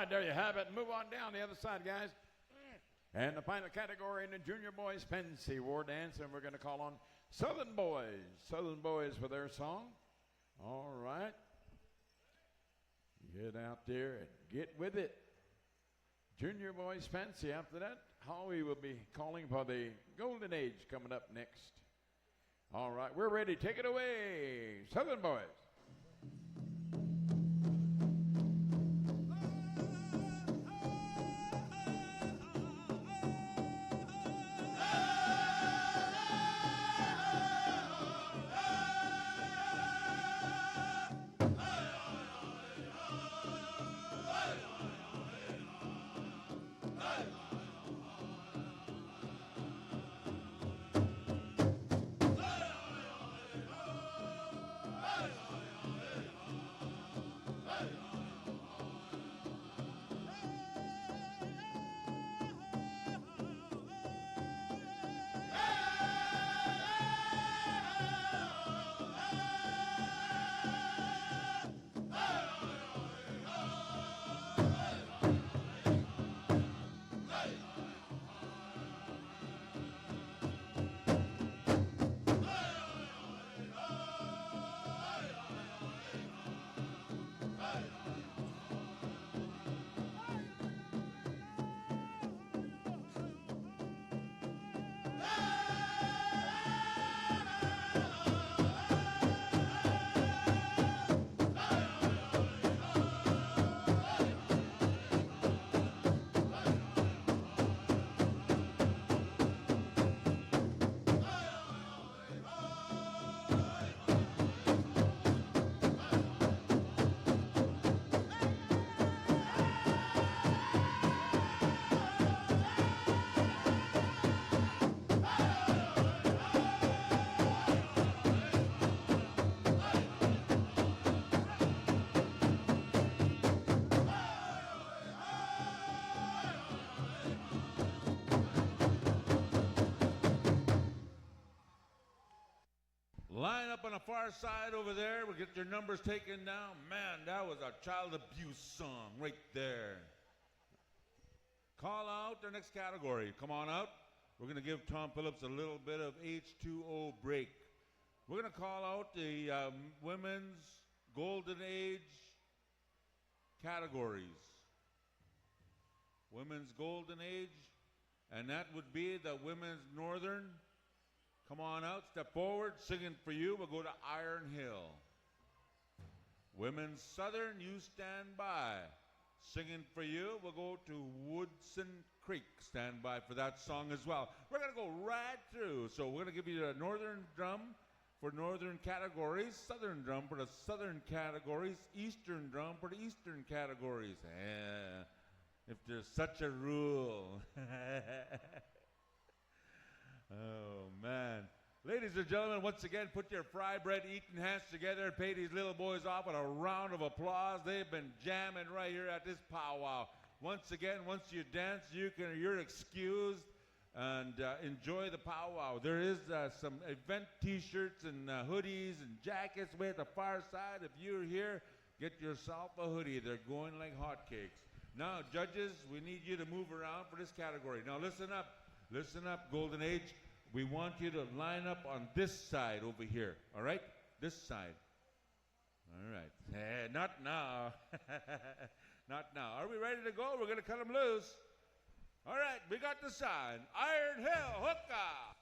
right, there you have it. Move on down the other side, guys. And the final category in the Junior Boys Fancy War Dance, and we're going to call on Southern Boys. Southern Boys for their song. All right. Get out there and get with it. Junior Boys Fancy. After that, Howie will be calling for the Golden Age coming up next. All right, we're ready. Take it away, Southern Boys. Line up on the far side over there. We'll get your numbers taken down. Man, that was a child abuse song right there. Call out the next category. Come on out. We're going to give Tom Phillips a little bit of H2O break. We're going to call out the Women's Golden Age categories. Women's Golden Age, and that would be the Women's Northern. Come on out, step forward, singing for you. We'll go to Iron Hill. Women's Southern, you stand by. Singing for you, we'll go to Woodson Creek. Stand by for that song as well. We're going to go right through. So we're going to give you the Northern drum for Northern categories, Southern drum for the Southern categories, Eastern drum for the Eastern categories. If there's such a rule. Oh, man. Ladies and gentlemen, once again, put your fry bread eating hands together and pay these little boys off with a round of applause. They've been jamming right here at this powwow. Once again, once you dance, you're excused, and enjoy the powwow. There is some event T-shirts and hoodies and jackets way at the far side. If you're here, get yourself a hoodie. They're going like hotcakes. Now, judges, we need you to move around for this category. Now, listen up. Listen up, Golden Age. We want you to line up on this side over here, all right? This side. All right. Not now. Not now. Are we ready to go? We're going to cut them loose. All right, we got the sign. Iron Hill, hookah.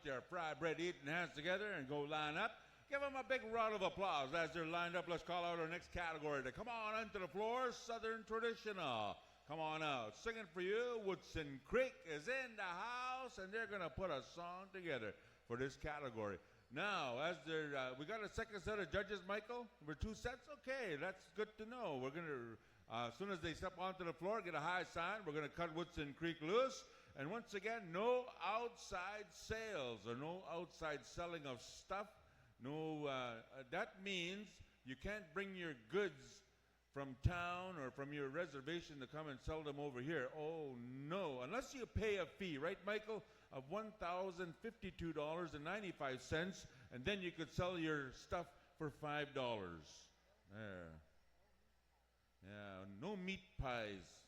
your fry bread eating hands together and go line up. Give them a big round of applause as they're lined up. Let's call out our next category. To come on onto the floor, Southern Traditional. Come on out. Singing for you, Woodson Creek is in the house, and they're going to put a song together for this category. Now, as they're, we got a second set of judges, Michael? We're 2 sets? Okay, that's good to know. We're going to, as soon as they step onto the floor, get a high sign, we're going to cut Woodson Creek loose. And once again, no outside sales or no outside selling of stuff. No, that means you can't bring your goods from town or from your reservation to come and sell them over here. Oh, no. Unless you pay a fee, right, Michael, of $1,052.95, and then you could sell your stuff for $5. There. Yeah, no meat pies.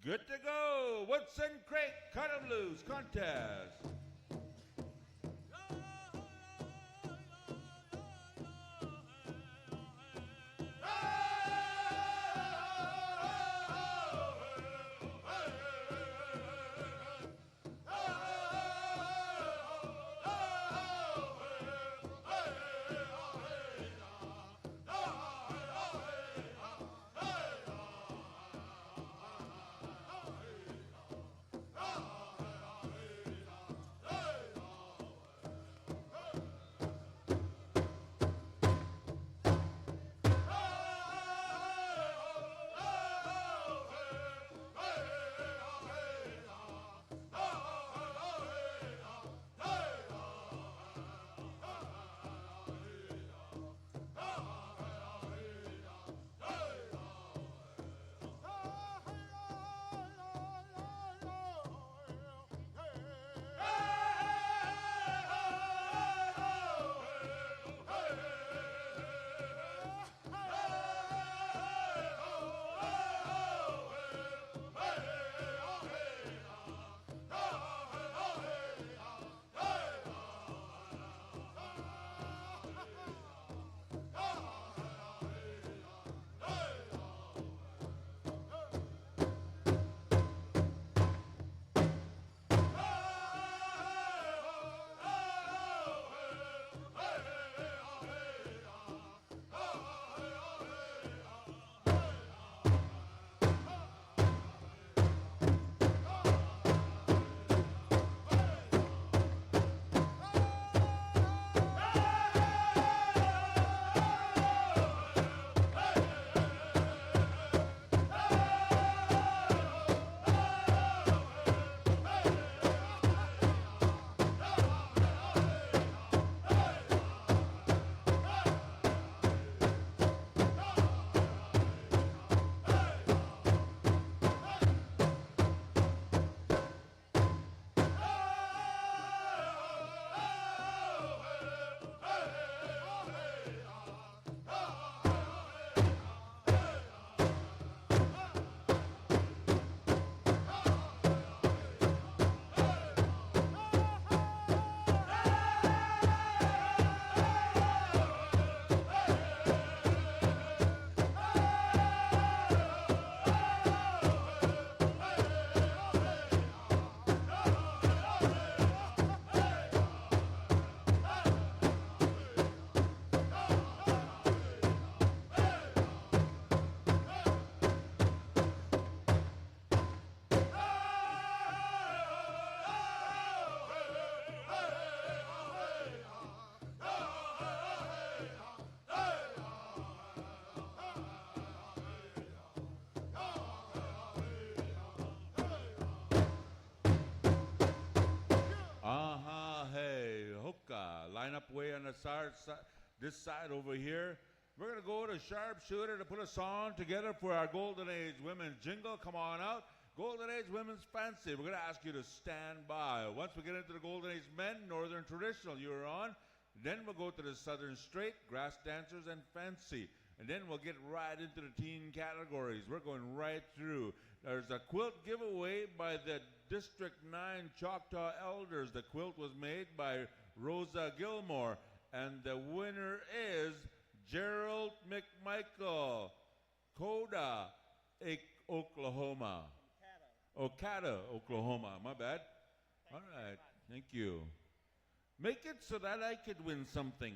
Good to go. Woodson Creek, cut 'em loose contest. Line up way on the this side over here. We're going to go to Sharpshooter to put a song together for our Golden Age Women's Jingle. Come on out. Golden Age Women's Fancy. We're going to ask you to stand by. Once we get into the Golden Age Men, Northern Traditional, you're on. Then we'll go to the Southern Straight, Grass Dancers, and Fancy. And then we'll get right into the teen categories. We're going right through. There's a quilt giveaway by the District 9 Choctaw Elders. The quilt was made by Rosa Gilmore. And the winner is Gerald McMichael, Coda, Oklahoma. Ocata, Oklahoma. My bad. All right. Thank you. Make it so that I could win something.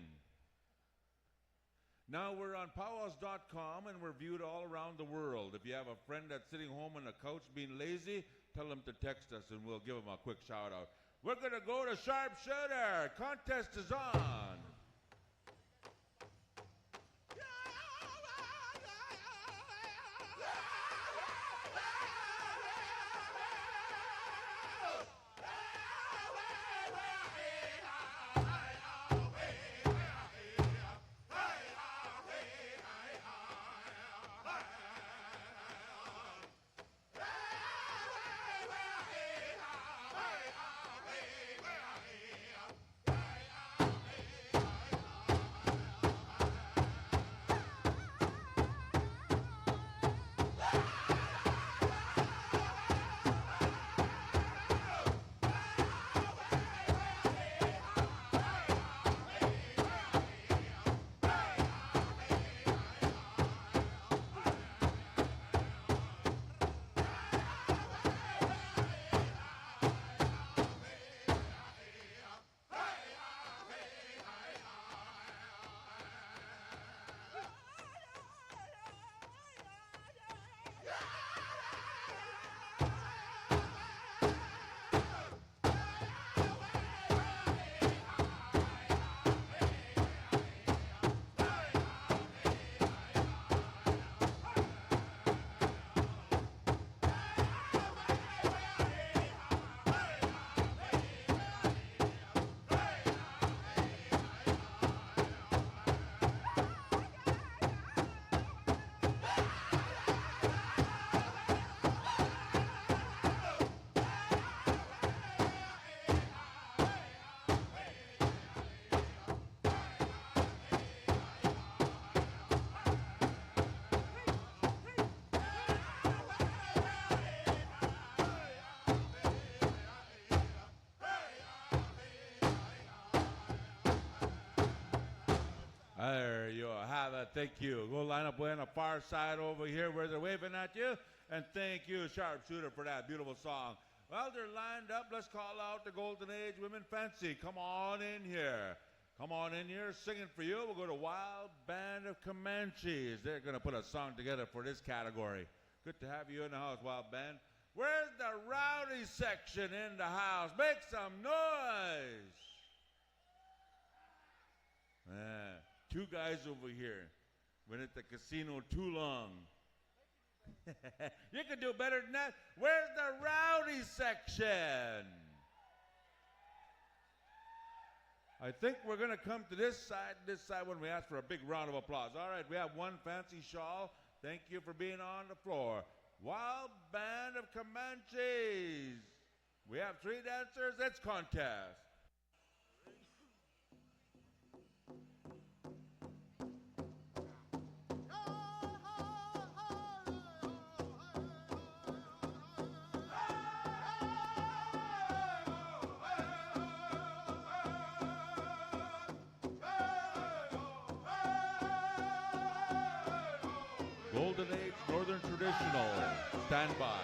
Now we're on PowWows.com and we're viewed all around the world. If you have a friend that's sitting home on the couch being lazy, tell them to text us and we'll give them a quick shout out. We're going to go to Sharpshooter. Contest is on. There you have it. Thank you. Go line up way on the far side over here where they're waving at you. And thank you, Sharpshooter, for that beautiful song. Well, they're lined up. Let's call out the Golden Age Women Fancy. Come on in here. Come on in here. Singing for you, we'll go to Wild Band of Comanches. They're going to put a song together for this category. Good to have you in the house, Wild Band. Where's the rowdy section in the house? Make some noise. Yeah. Two guys over here. Been at the casino too long. You can do better than that. Where's the rowdy section? I think we're going to come to this side when we ask for a big round of applause. All right, we have one fancy shawl. Thank you for being on the floor. Wild Band of Comanches. We have 3 dancers. Let's contest. Golden Age Northern Traditional. Stand by.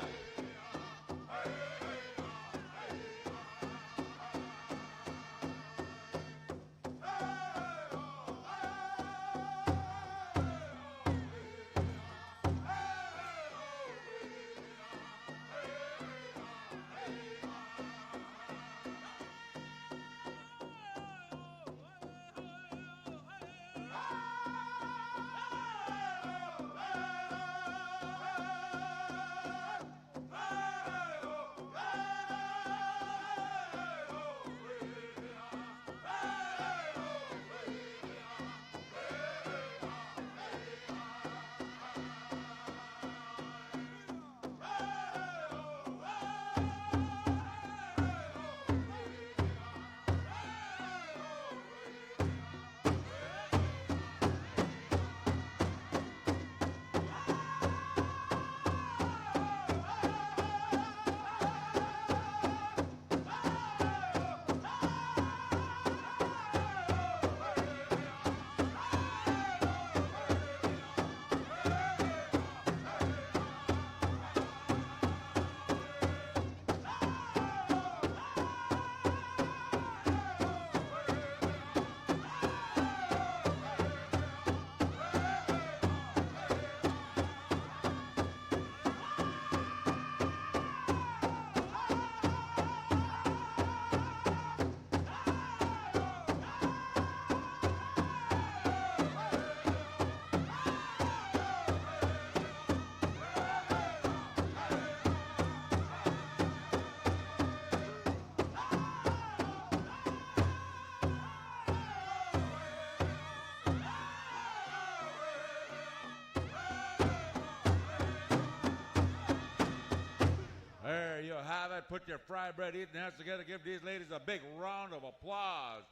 right, put your fry bread eating hands together. Give these ladies a big round of applause.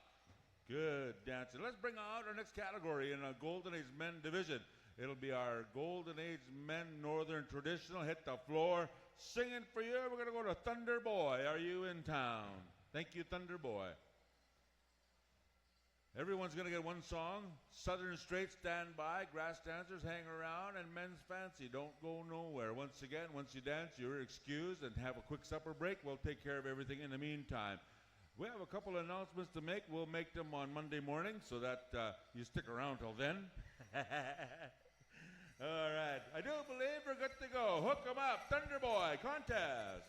Good dancing. Let's bring out our next category in a Golden Age Men division. It'll be our Golden Age Men Northern Traditional. Hit the floor. Singing for you, we're going to go to Thunder Boy. Are you in town? Thank you, Thunder Boy. Everyone's going to get one song. Southern Straight, stand by. Grass dancers, hang around. And Men's Fancy, don't go nowhere. Once again, once you dance, you're excused and have a quick supper break. We'll take care of everything in the meantime. We have a couple of announcements to make. We'll make them on Monday morning so that you stick around till then. All right. I do believe we're good to go. Hook 'em up. Thunder Boy contest.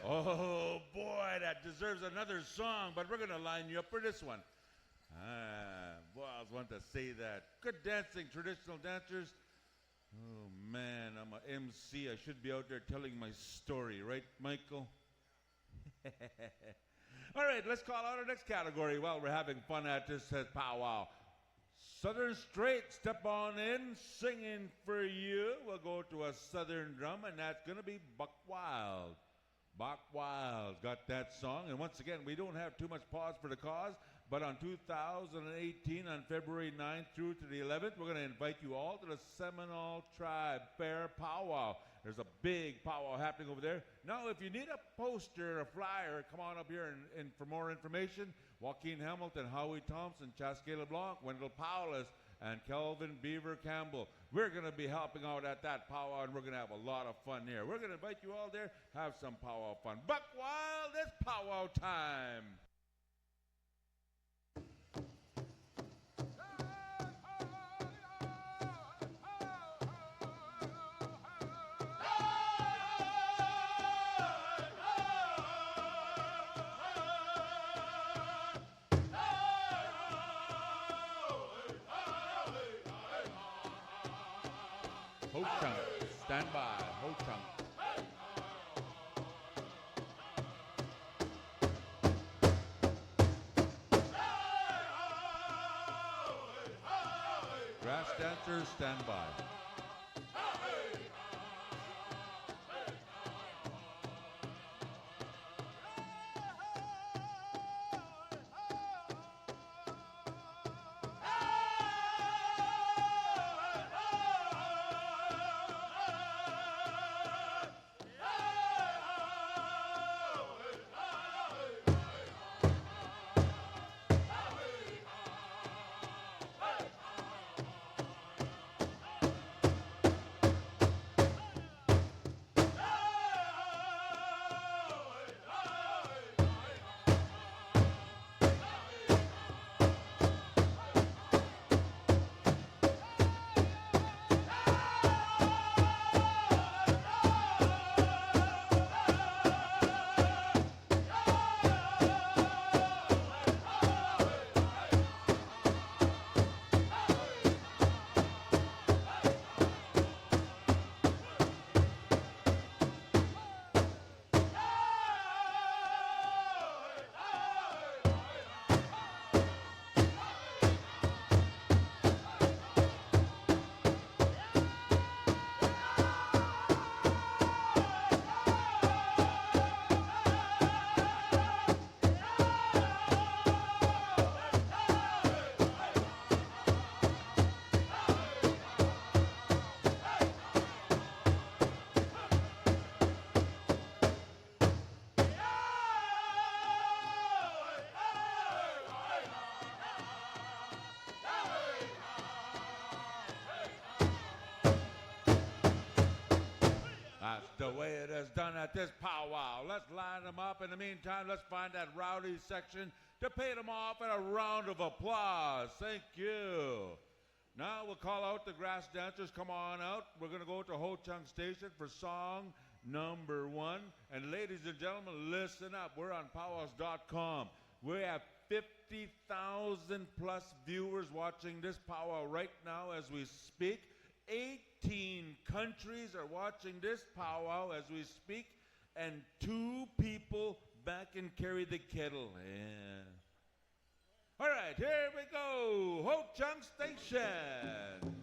Oh, boy, that deserves another song, but we're going to line you up for this one. Boy, I was wanting to say that. Good dancing, traditional dancers. Oh, man, I'm a MC. I should be out there telling my story, right, Michael? All right, let's call out our next category while we're having fun at this powwow. Southern Straight, step on in, singing for you. We'll go to a Southern drum, and that's going to be Buck Wild. Buck Wild got that song. And once again, we don't have too much pause for the cause, but on 2018, on February 9th through to the 11th, we're going to invite you all to the Seminole Tribe Fair Powwow. There's a big powwow happening over there. Now, if you need a poster, a flyer, come on up here and for more information, Joaquin Hamilton, Howie Thompson, Chasquet LeBlanc, Wendell Powless, and Kelvin Beaver Campbell. We're going to be helping out at that powwow, and we're going to have a lot of fun here. We're going to invite you all there, have some powwow fun. Buck Wild, it's powwow time. Ho Chunk, stand by. Ho Chunk. Grass dancers, stand by. That's the way it is done at this powwow. Let's line them up. In the meantime, let's find that rowdy section to pay them off in a round of applause. Thank you. Now we'll call out the grass dancers. Come on out. We're going to go to Ho Chunk Station for song number 1. And ladies and gentlemen, listen up. We're on PowWows.com. We have 50,000 plus viewers watching this powwow right now as we speak. 18 countries are watching this powwow as we speak, and 2 people back and carry the kettle. Yeah. All right, here we go. Ho Chunk Station.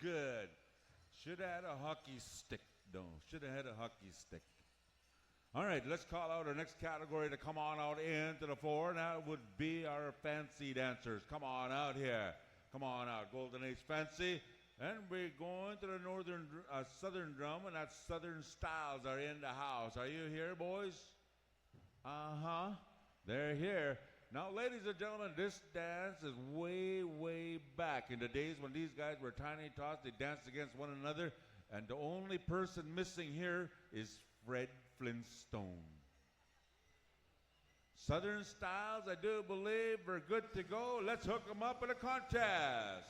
good. Should have had a hockey stick, though. Should have had a hockey stick. All right, let's call out our next category to come on out into the floor. That would be our fancy dancers. Come on out here. Come on out, Golden Age Fancy. And we're going to the southern drum, and that Southern Styles are in the house. Are you here, boys? Uh-huh. They're here. Now, ladies and gentlemen, this dance is way, way back in the days when these guys were tiny tots. They danced against one another, and the only person missing here is Fred Flintstone. Southern Styles, I do believe, we're good to go. Let's hook them up in a contest.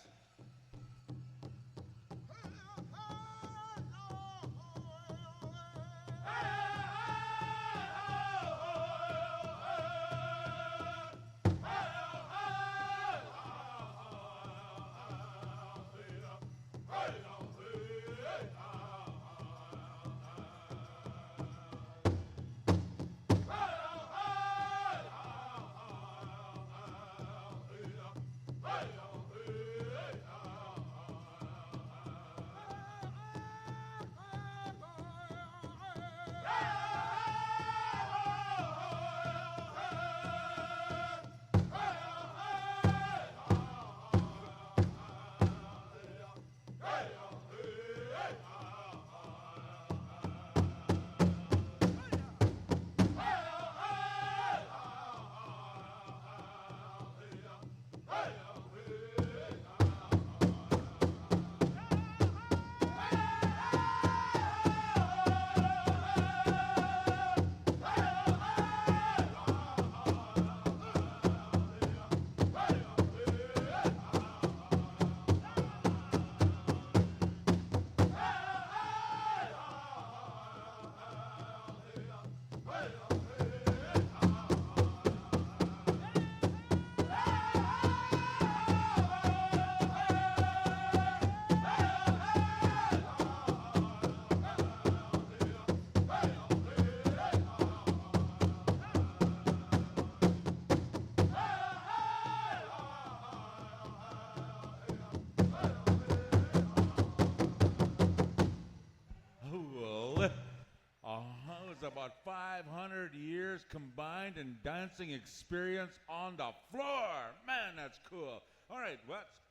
About 500 years combined in dancing experience on the floor. Man, that's cool. All right, let's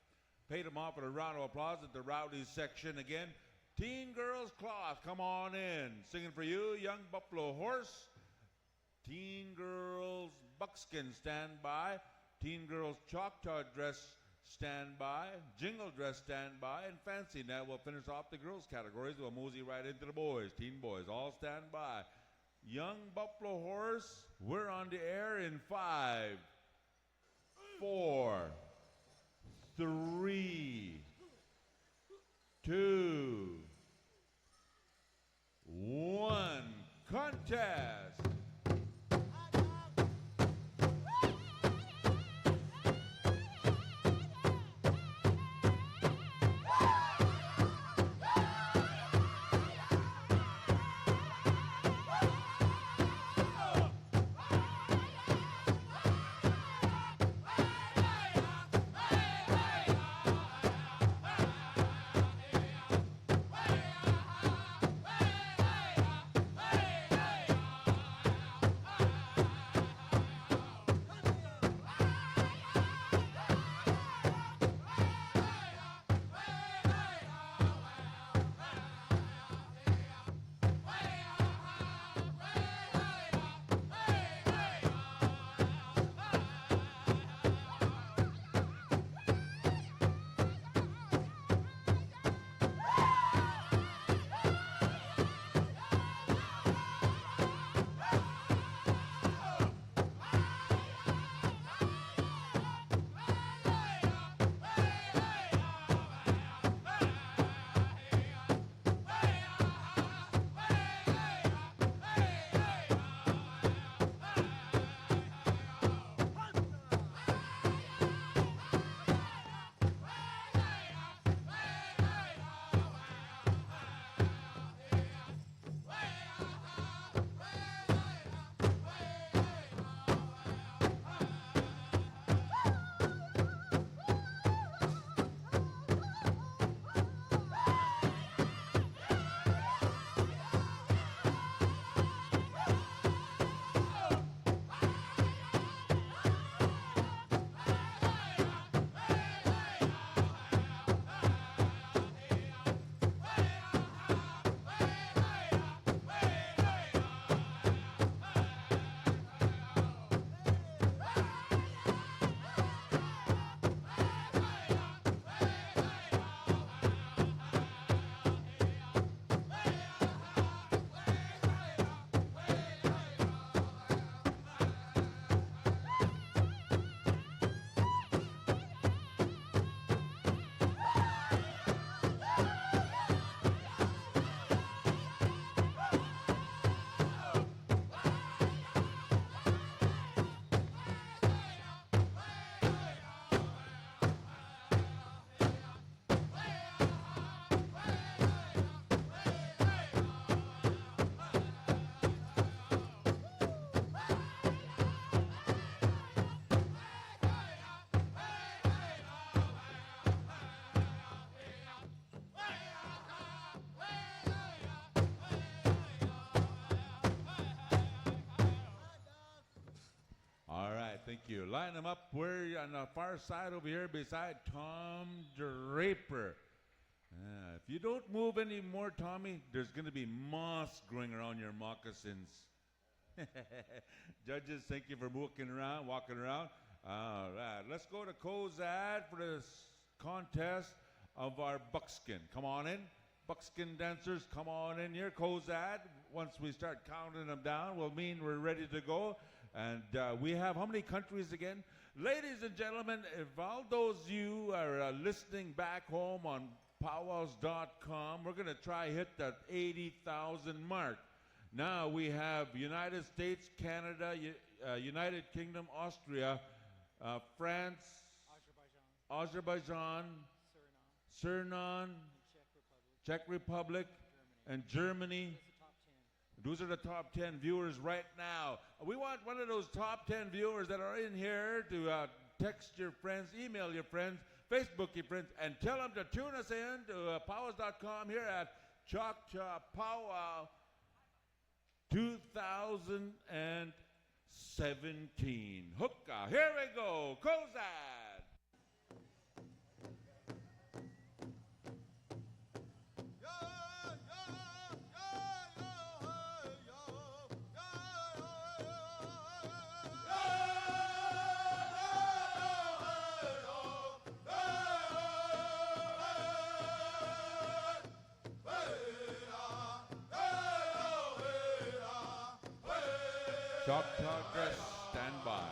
pay them off with a round of applause at the rowdy section again. Teen Girls Cloth, come on in. Singing for you, Young Buffalo Horse. Teen Girls Buckskin, stand by. Teen Girls Choctaw Dress, stand by. Jingle Dress, stand by. And Fancy. Now we'll finish off the girls categories. We'll mosey right into the boys. Teen boys, all stand by. Young Buffalo Horse, we're on the air in 5, 4, 3, 2, 1. Contest. Thank you. Line them up where on the far side over here beside Tom Draper. If you don't move anymore, Tommy, there's going to be moss growing around your moccasins. Judges, thank you for walking around. All right, let's go to Cozad for this contest of our buckskin. Come on in. Buckskin dancers, come on in here. Cozad, once we start counting them down, will mean we're ready to go. And we have how many countries again? Ladies and gentlemen, if all those you are listening back home on PowWows.com, we're going to try hit that 80,000 mark. Now we have United States, Canada, United Kingdom, Austria, France, Azerbaijan, Suriname, Czech Republic, and Germany. Those are the top 10 viewers right now. We want one of those top 10 viewers that are in here to text your friends, email your friends, Facebook your friends, and tell them to tune us in to PowWows.com here at Choctaw Pow Wow 2017. Hookah, here we go, Cozad. Choctaw dress, stand by.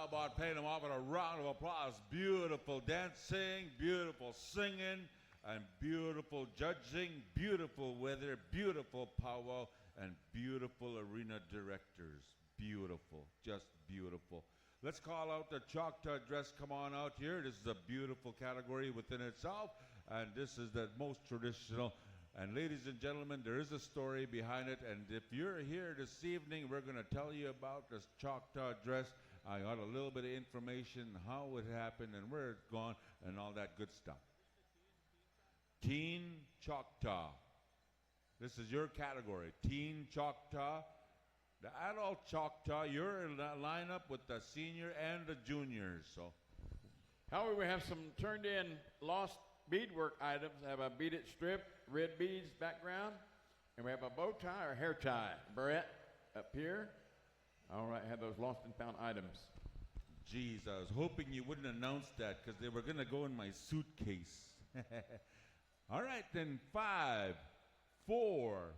About paying them off with a round of applause. Beautiful dancing, beautiful singing, and beautiful judging, beautiful weather, beautiful powwow, and beautiful arena directors. Beautiful, just beautiful. Let's call out the Choctaw dress. Come on out here. This is a beautiful category within itself, and this is the most traditional. And ladies and gentlemen, there is a story behind it, and if you're here this evening, we're going to tell you about this Choctaw dress. I got a little bit of information, how it happened and where it's gone and all that good stuff. Teen Choctaw. This is your category, Teen Choctaw. The adult Choctaw, you're in that lineup with the senior and the juniors. So, However, we have some turned in lost beadwork items. I have a beaded strip, red beads background, and we have a bow tie or hair tie. Barrette up here. All right, have those lost and found items. geez, I was hoping you wouldn't announce that because they were going to go in my suitcase. All right, then 5, 4,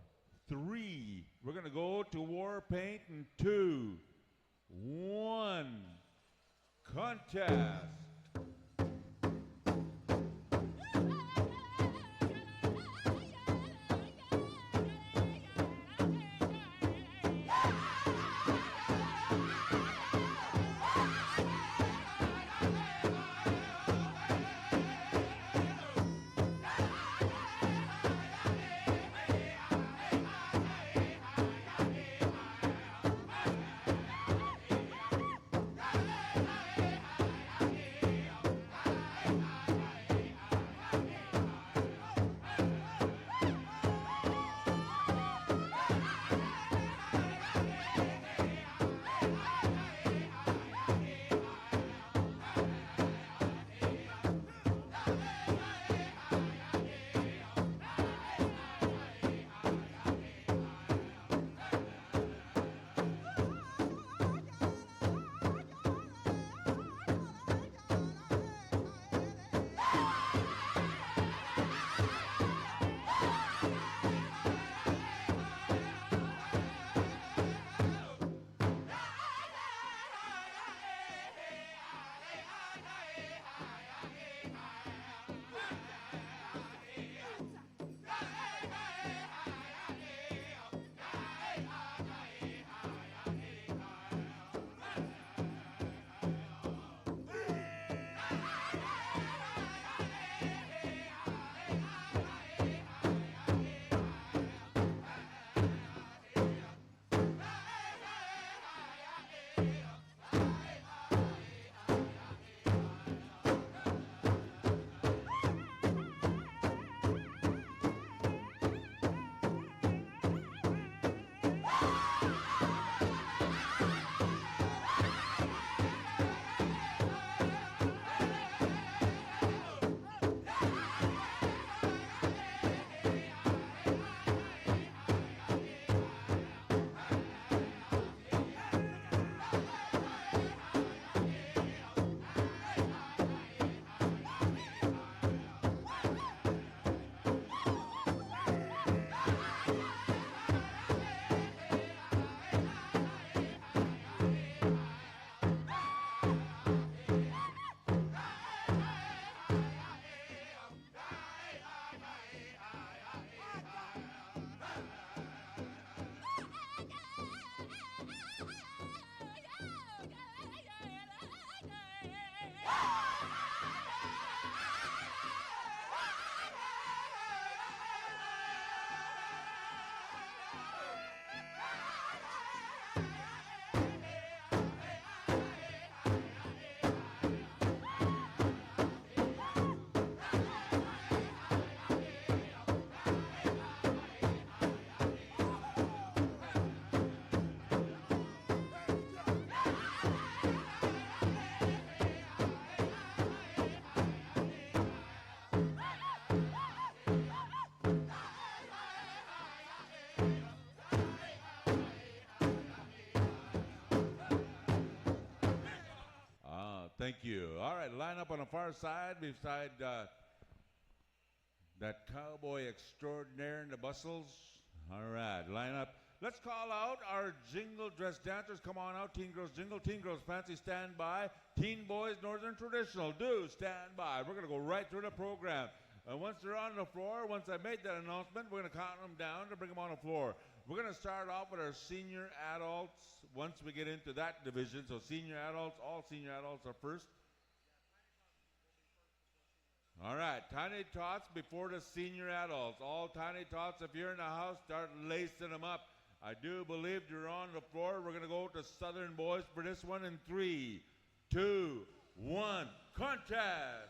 3. We're going to go to war paint in 2, 1. Contest. Thank you. All right, line up on the far side beside that cowboy extraordinaire in the bustles. All right, line up. Let's call out our jingle dress dancers. Come on out, teen girls jingle, teen girls fancy, stand by. Teen boys northern traditional, do stand by. We're going to go right through the program. Once they're on the floor, once I made that announcement, we're going to count them down to bring them on the floor. We're going to start off with our senior adults once we get into that division. So senior adults, all senior adults are first. All right, tiny tots before the senior adults. All tiny tots, if you're in the house, start lacing them up. I do believe you're on the floor. We're going to go to Southern Boys for this one in 3, 2, 1, contest.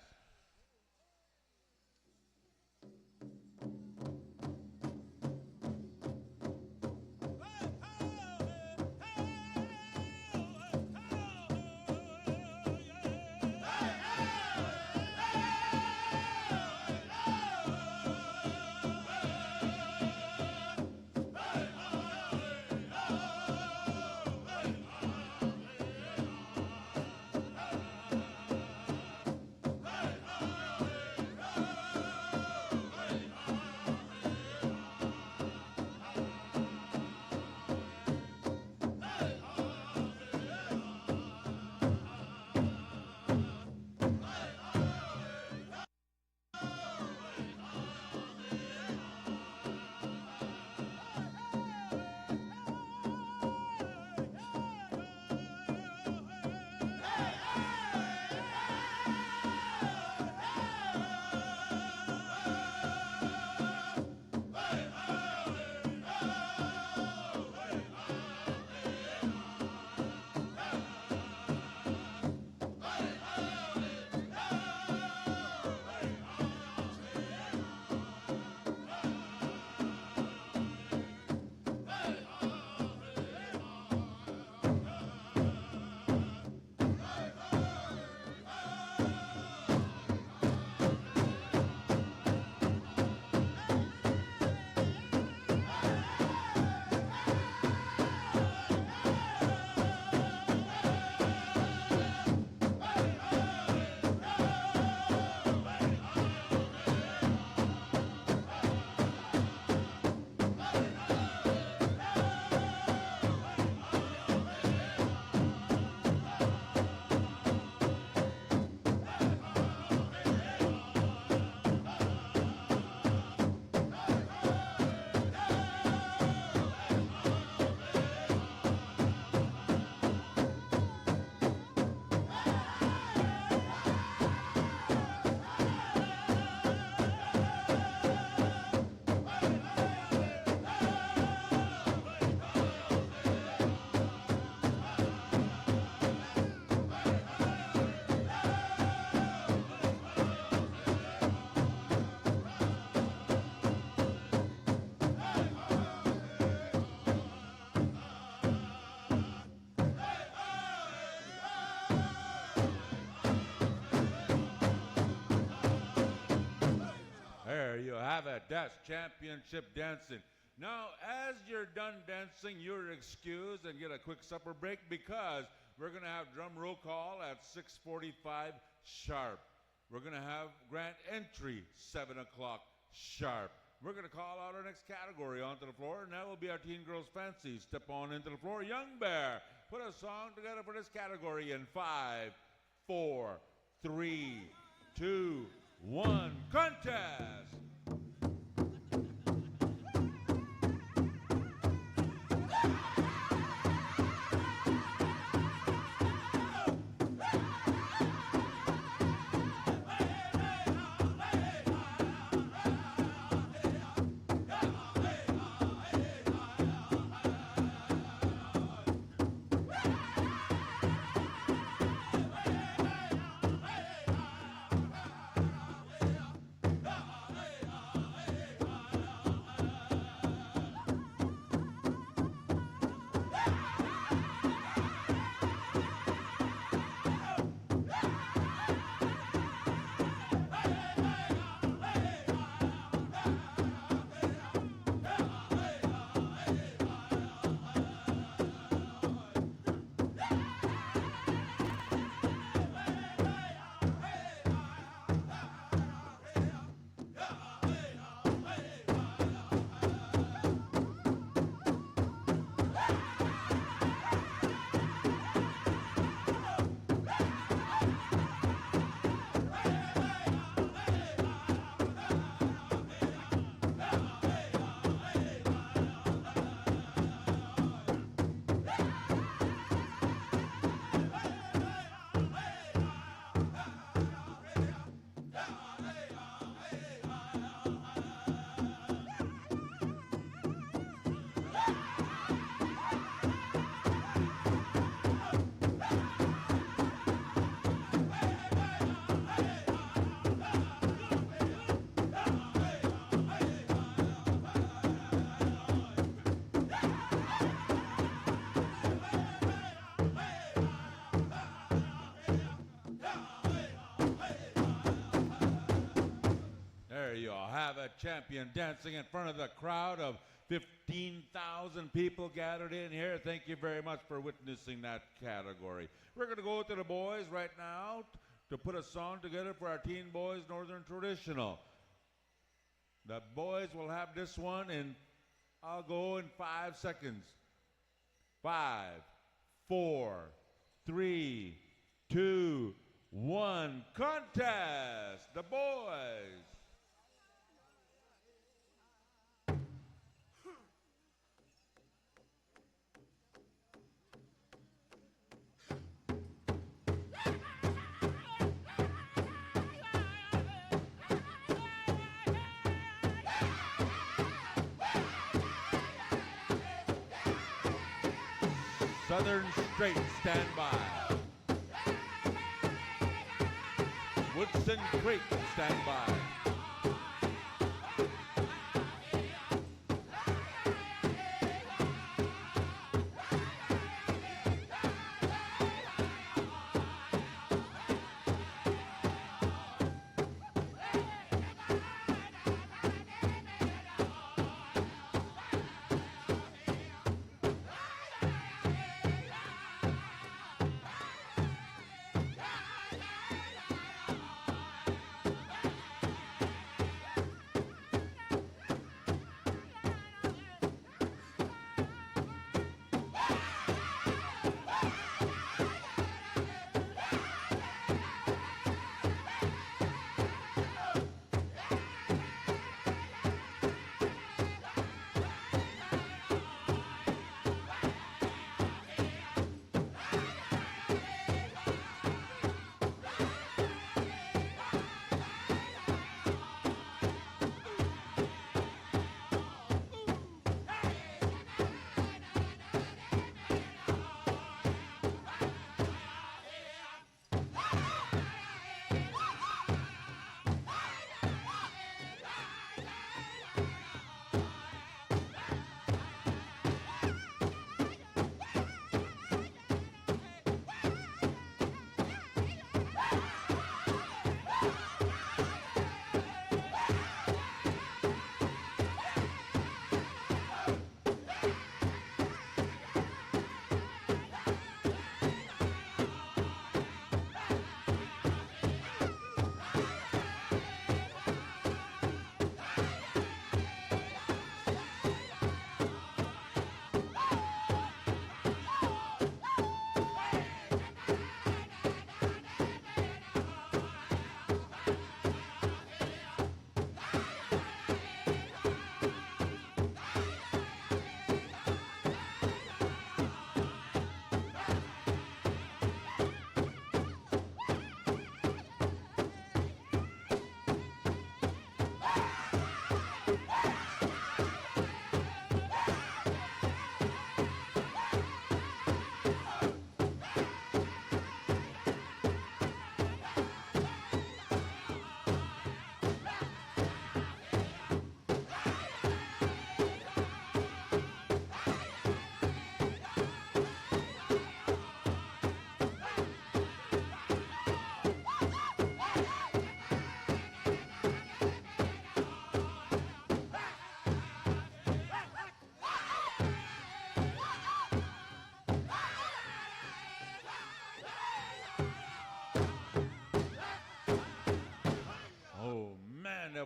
That's championship dancing. Now, as you're done dancing, you're excused and get a quick supper break because we're going to have drum roll call at 6:45 sharp. We're going to have grand entry 7 o'clock sharp. We're going to call out our next category onto the floor, and that will be our Teen Girls Fancy. Step on into the floor. Young Bear, put a song together for this category in 5, 4, 3, 2, 1. Contest! Have a champion dancing in front of the crowd of 15,000 people gathered in here. Thank you very much for witnessing that category. We're going to go to the boys right now to put a song together for our Teen Boys Northern Traditional. The boys will have this one, and I'll go in 5 seconds. 5, 4, 3, 2, 1. Contest! The boys! Southern Straight, stand by. Woodson Creek, stand by.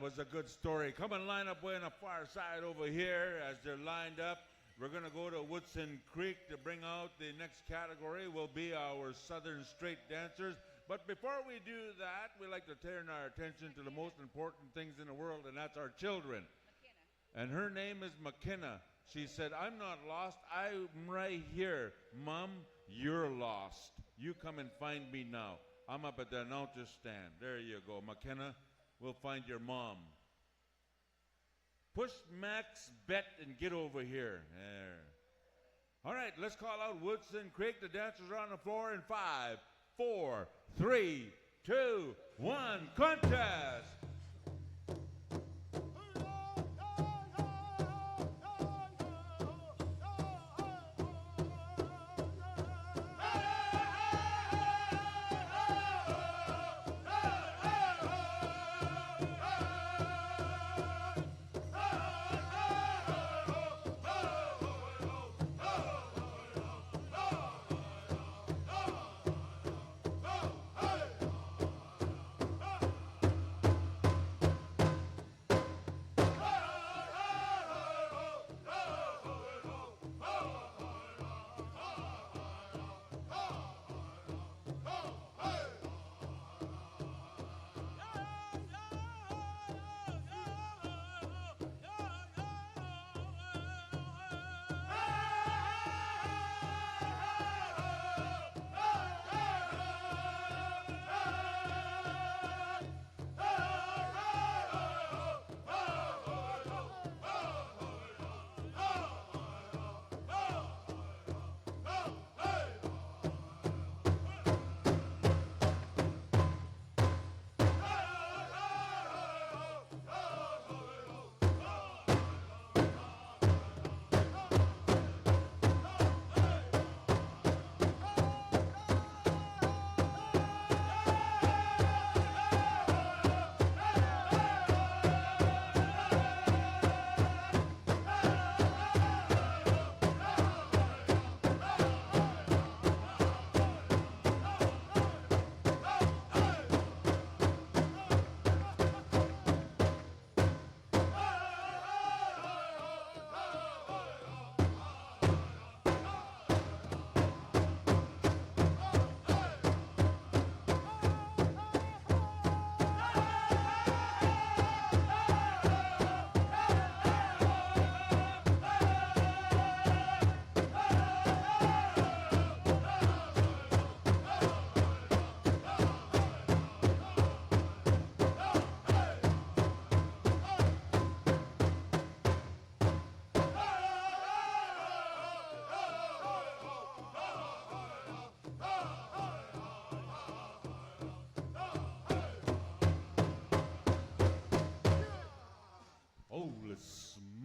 was a good story. Come and line up way on the far side over here as they're lined up. We're going to go to Woodson Creek to bring out the next category will be our Southern Straight Dancers. But before we do that, we like to turn our attention to the most important things in the world, and that's our children. McKenna. And her name is McKenna. She said, I'm not lost. I'm right here. Mom, you're lost. You come and find me now. I'm up at the announcer's stand. There you go. McKenna, we'll find your mom. Push Max, Bet, and get over here. There. All right, let's call out Woodson Creek. The dancers are on the floor in 5, 4, 3, 2, 1. Contest!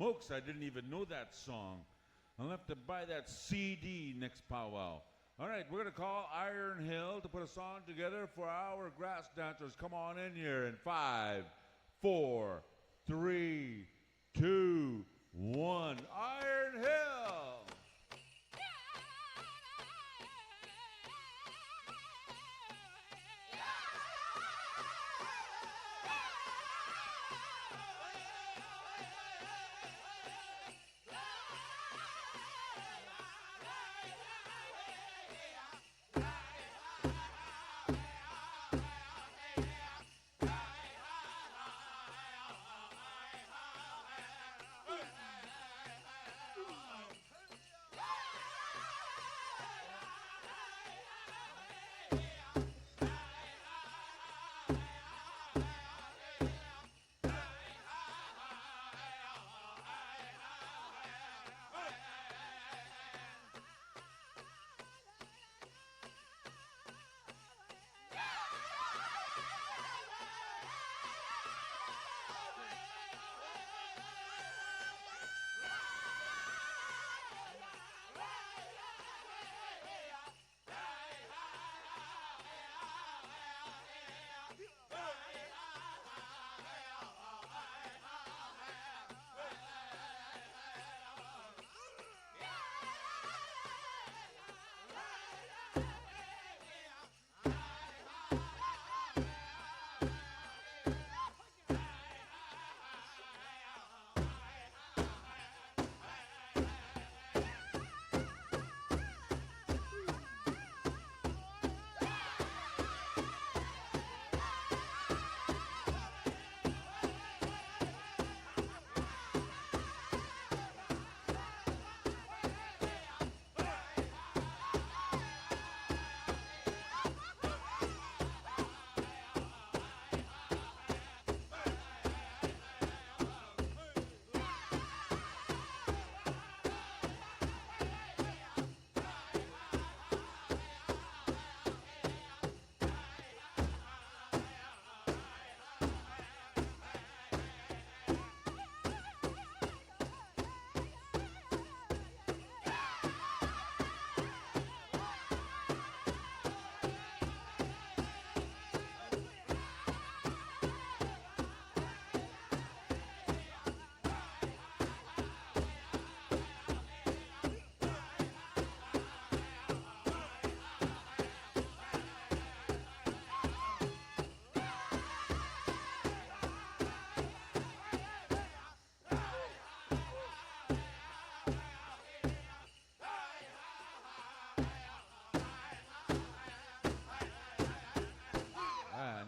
Smokes, I didn't even know that song. I'll have to buy that CD next powwow. All right, we're going to call Iron Hill to put a song together for our grass dancers. Come on in here in 5, 4, 3, 2, 1. Iron Hill!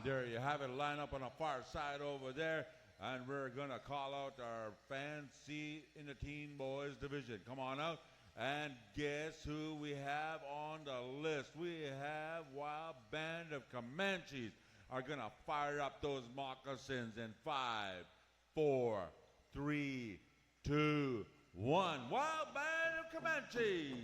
there you have it, line up on the far side over there. And we're going to call out our fancy in the Teen Boys division. Come on out. And guess who we have on the list? We have Wild Band of Comanches are going to fire up those moccasins in 5, 4, 3, 2, 1. Wild Band of Comanches.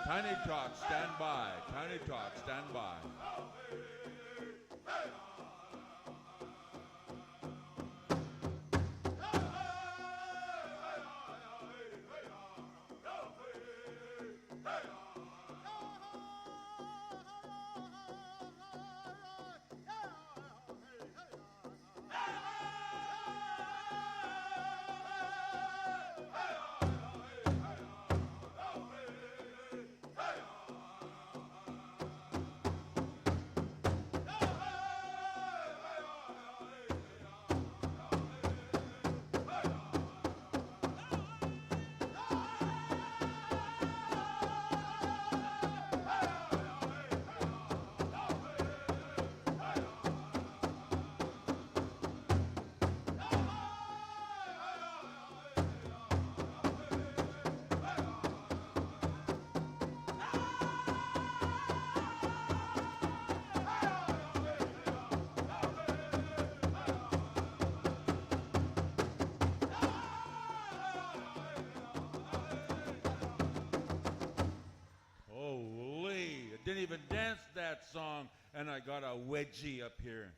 Tiny Tot, stand by. Tiny Tot, stand by. Didn't even dance that song, and I got a wedgie up here.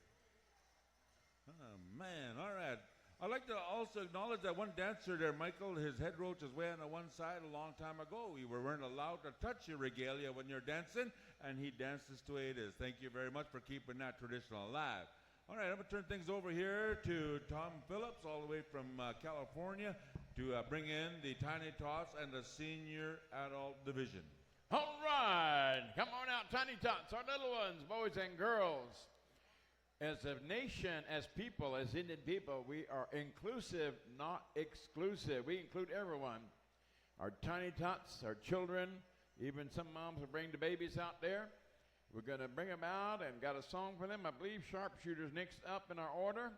Oh, man, all right. I'd like to also acknowledge that one dancer there, Michael, his head roach is way on the one side a long time ago. We weren't allowed to touch your regalia when you're dancing, and he dances the way it is. Thank you very much for keeping that tradition alive. All right, I'm going to turn things over here to Tom Phillips, all the way from California, to bring in the Tiny Tots and the Senior Adult Division. All right, come on out, Tiny Tots, our little ones, boys and girls. As a nation, as people, as Indian people, we are inclusive, not exclusive. We include everyone. Our Tiny Tots, our children, even some moms will bring the babies out there. We're going to bring them out and got a song for them. I believe Sharpshooter's next up in our order.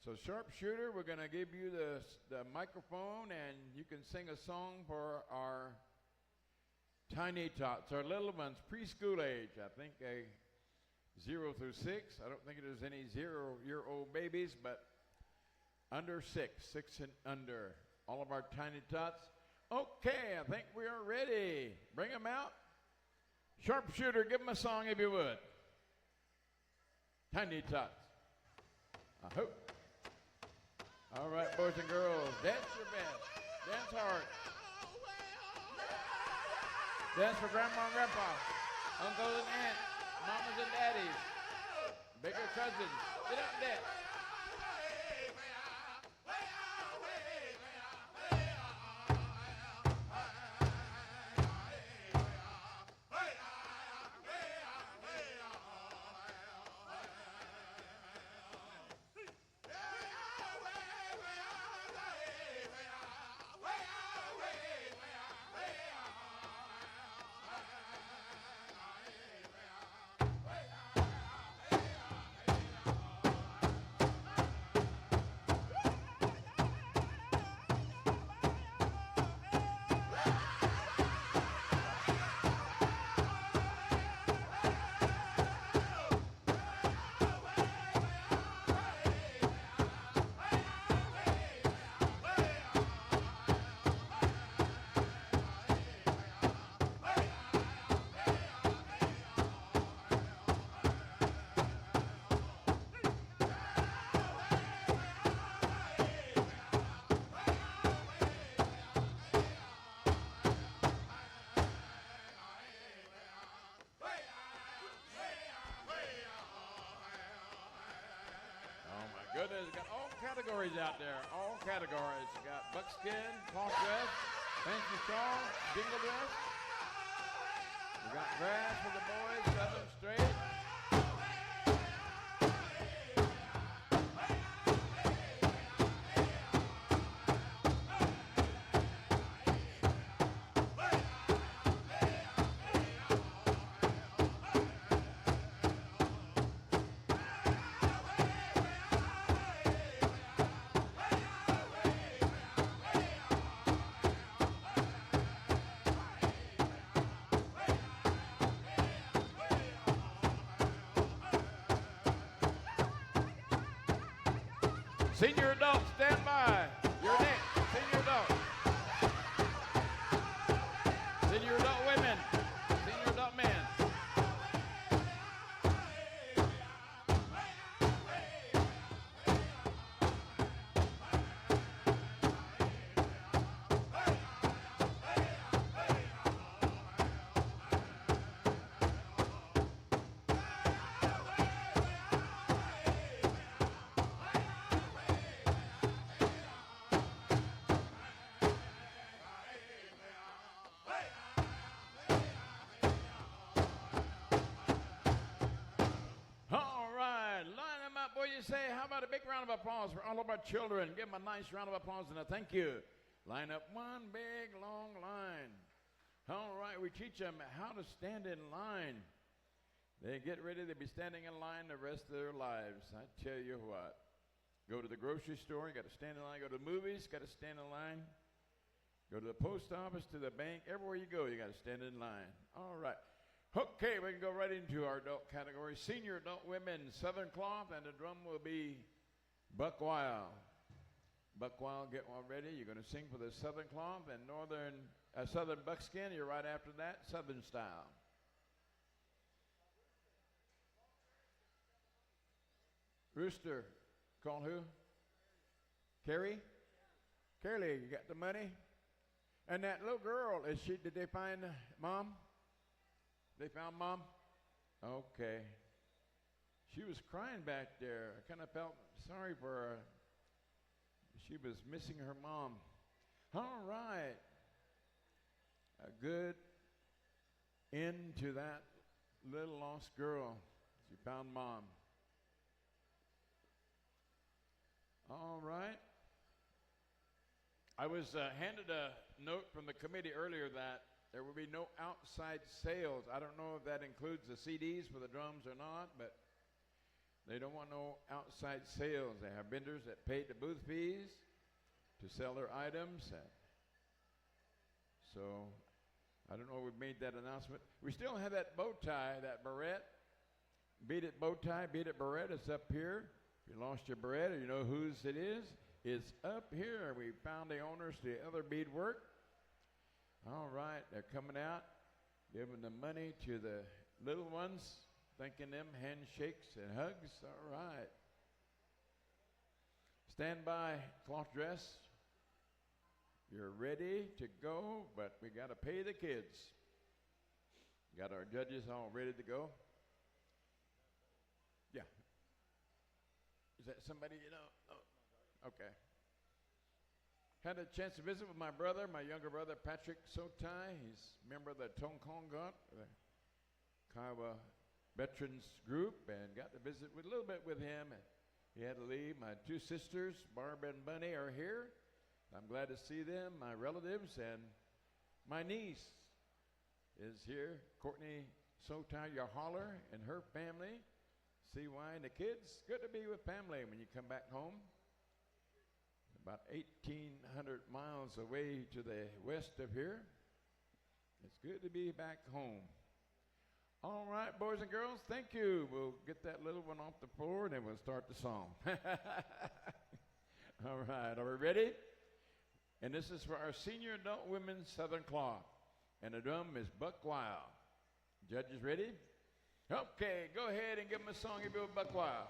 So Sharpshooter, we're going to give you the microphone, and you can sing a song for our Tiny Tots, our little ones, preschool age, I think 0 through 6. I don't think there's any 0-year-old babies, but under 6 and under. All of our Tiny Tots. Okay, I think we are ready. Bring them out. Sharpshooter, give them a song if you would. Tiny Tots. I hope. All right, boys and girls, dance your best. Dance hard. Dance for Grandma and Grandpa, uncles and aunts, mamas and daddies, bigger cousins. Get up and dance. Goodness, got all categories out there, all categories. Got buckskin, cloth dress, fancy shawl, jingle dress. We got grass for the boys, southern straight. Senior adults, stand by. You're next. Senior adult. Senior adult women. Senior adult men. You say, how about a big round of applause for all of our children? Give them a nice round of applause and a thank you. Line up one big long line. All right, we teach them how to stand in line. They get ready to be standing in line the rest of their lives. I tell you what. Go to the grocery store, you got to stand in line. Go to the movies, got to stand in line. Go to the post office, to the bank. Everywhere you go, you got to stand in line. All right. Okay, we can go right into our adult category. Senior adult women, Southern Cloth, and the drum will be Buck Wow. Buck Wow, get one ready. You're going to sing for the Southern Cloth and Southern Buckskin. You're right after that, Southern Style. Rooster, call who? Carrie? Carrie, you got the money? And that little girl, did they find Mom? They found Mom? Okay. She was crying back there. I kind of felt sorry for her. She was missing her mom. All right. A good end to that little lost girl. She found Mom. All right. I was handed a note from the committee earlier that there will be no outside sales. I don't know if that includes the CDs for the drums or not, but they don't want no outside sales. They have vendors that paid the booth fees to sell their items. So I don't know if we've made that announcement. We still have that bow tie, that barrette. Beat it bow tie, beat it barrette. It's up here. If you lost your barrette or you know whose it is, it's up here. We found the owners to the other beadwork. All right, they're coming out, giving the money to the little ones, thanking them, handshakes and hugs. All right. Stand by, cloth dress. You're ready to go, but we got to pay the kids. Got our judges all ready to go. Yeah. Is that somebody you know? Oh, okay. Had a chance to visit with my brother, my younger brother, Patrick Sotai. He's a member of the Tonkongot, the Kiowa Veterans Group, and got to visit a little bit with him. And he had to leave. My two sisters, Barb and Bunny, are here. I'm glad to see them, my relatives, and my niece is here, Courtney Sotai Yahaller and her family, CY and the kids. Good to be with family when you come back home. About 1,800 miles away to the west of here. It's good to be back home. All right, boys and girls, thank you. We'll get that little one off the floor, and then we'll start the song. All right, are we ready? And this is for our senior adult women's Southern Cloth. And the drum is Buck Wow. Judges ready? Okay, go ahead and give them a song if you're Buck Wow.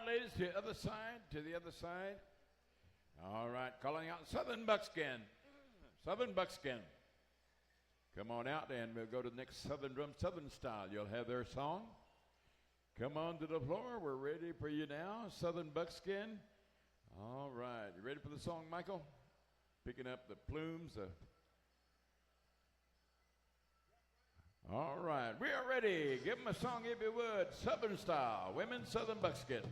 ladies, to the other side, to the other side. All right, calling out Southern Buckskin. Southern Buckskin. Come on out, and we'll go to the next Southern Drum, Southern Style. You'll have their song. Come on to the floor. We're ready for you now, Southern Buckskin. All right, you ready for the song, Michael? Picking up the plumes. All right, we are ready. Give them a song if you would. Southern Style, Women, Southern Buckskin.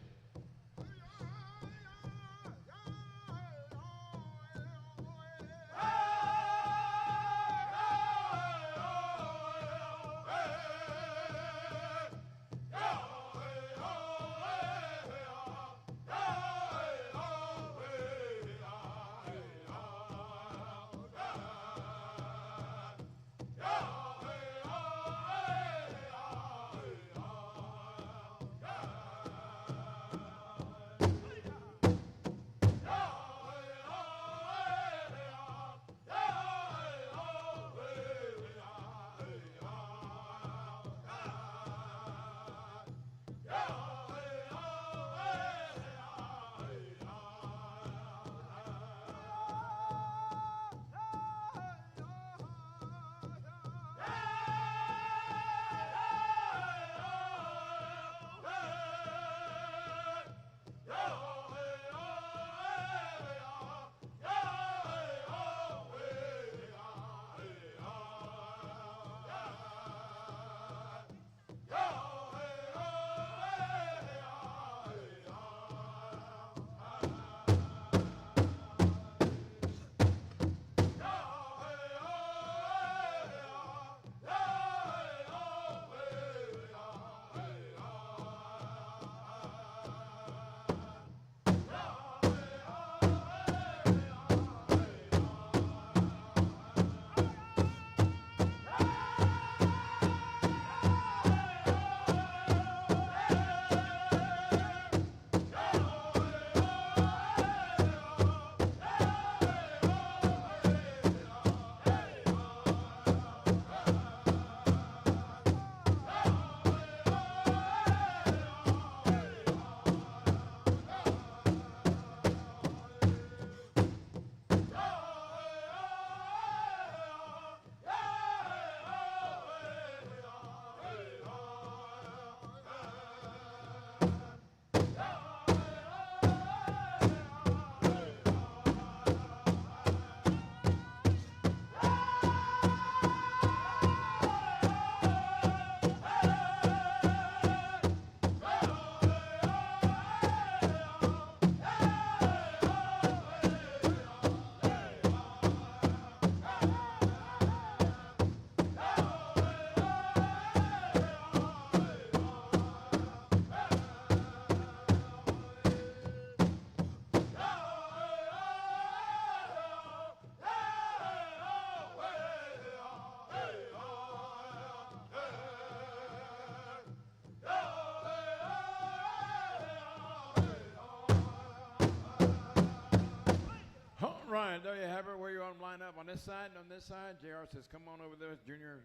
Right, there you have it, where you want to line up on this side and on this side. JR says, come on over there, Junior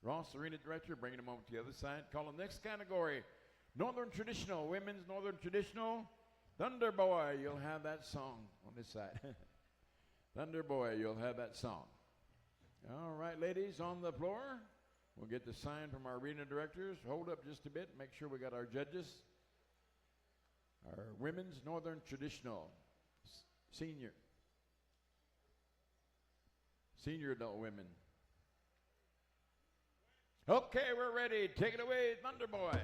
Ross, Arena Director, bringing them over to the other side. Call them next category, Northern Traditional, Women's Northern Traditional. Thunder Boy, you'll have that song on this side. Thunder Boy, you'll have that song. All right, ladies, on the floor. We'll get the sign from our arena directors. Hold up just a bit, make sure we got our judges. Our Women's Northern Traditional, Senior adult women. Okay, we're ready. Take it away, Thunder Boy.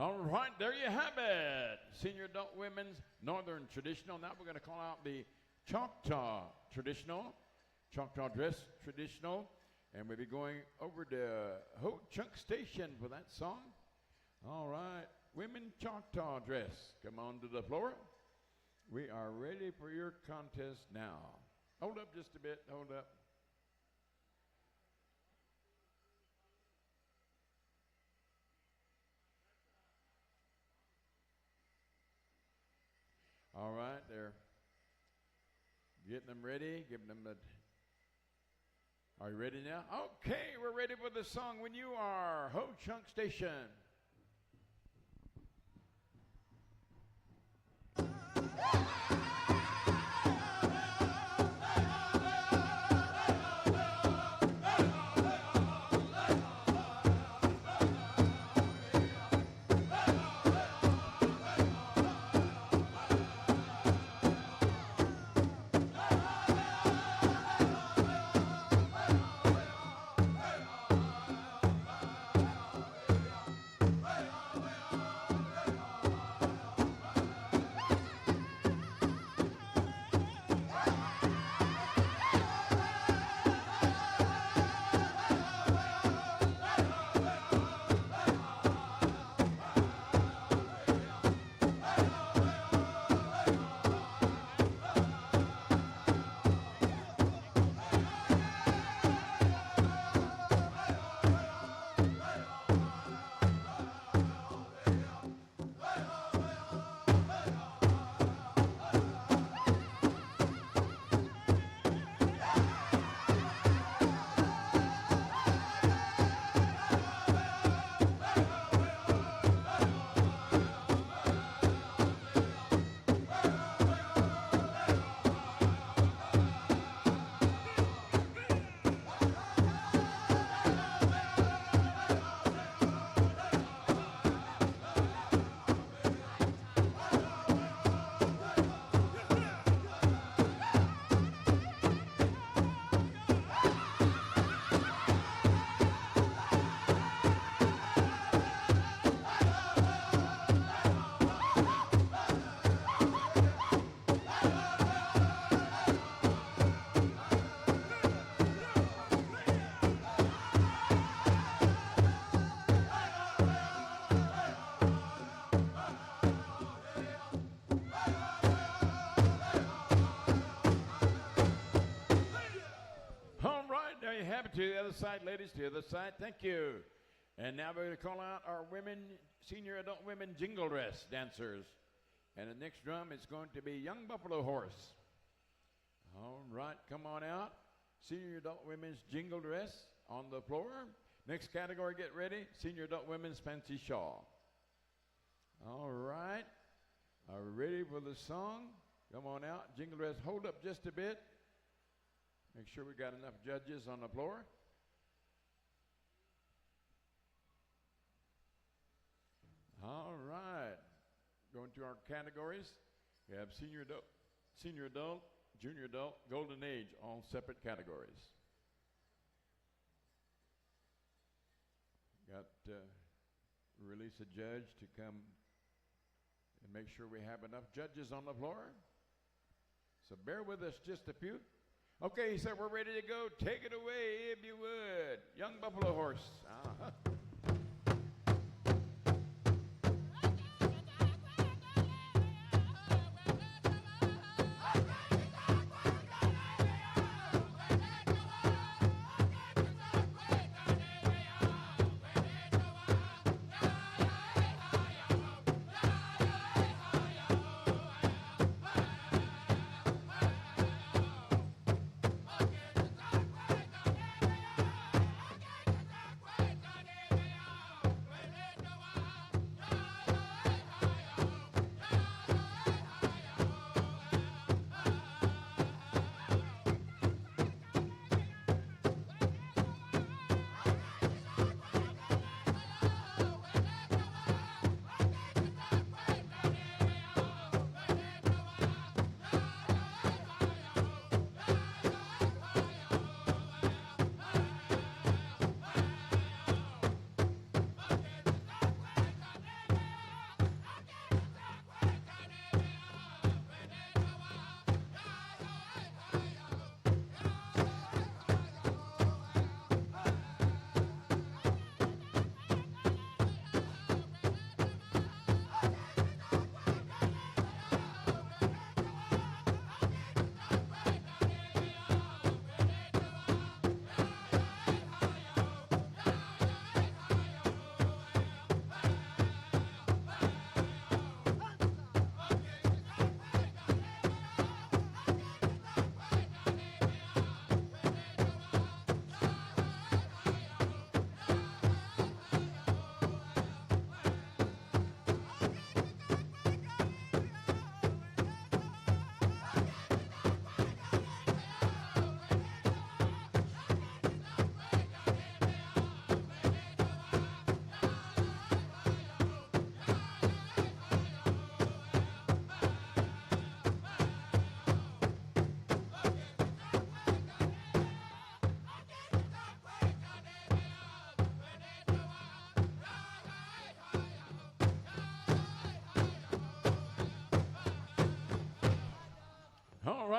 All right, there you have it. Senior adult women's Northern traditional. Now we're going to call out the Choctaw traditional, Choctaw dress traditional, and we'll be going over to Ho Chunk Station for that song. All right, women Choctaw dress. Come on to the floor. We are ready for your contest now. Hold up just a bit. Hold up. All right, they're getting them ready, giving them the. Are you ready now? Okay, we're ready for the song when you are. Ho Chunk Station. To the other side, ladies, to the other side. Thank you. And now we're going to call out our women, senior adult women jingle dress dancers. And the next drum is going to be Young Buffalo Horse. All right, come on out. Senior adult women's jingle dress on the floor. Next category, get ready. Senior adult women's fancy shawl. All right. Are we ready for the song? Come on out. Jingle dress, hold up just a bit. Make sure we got enough judges on the floor. All right. Going to our categories. We have senior adult, junior adult, golden age, all separate categories. Got release a judge to come and make sure we have enough judges on the floor. So bear with us just a few. Okay, he said we're ready to go. Take it away, if you would. Young Buffalo Horse. Uh-huh.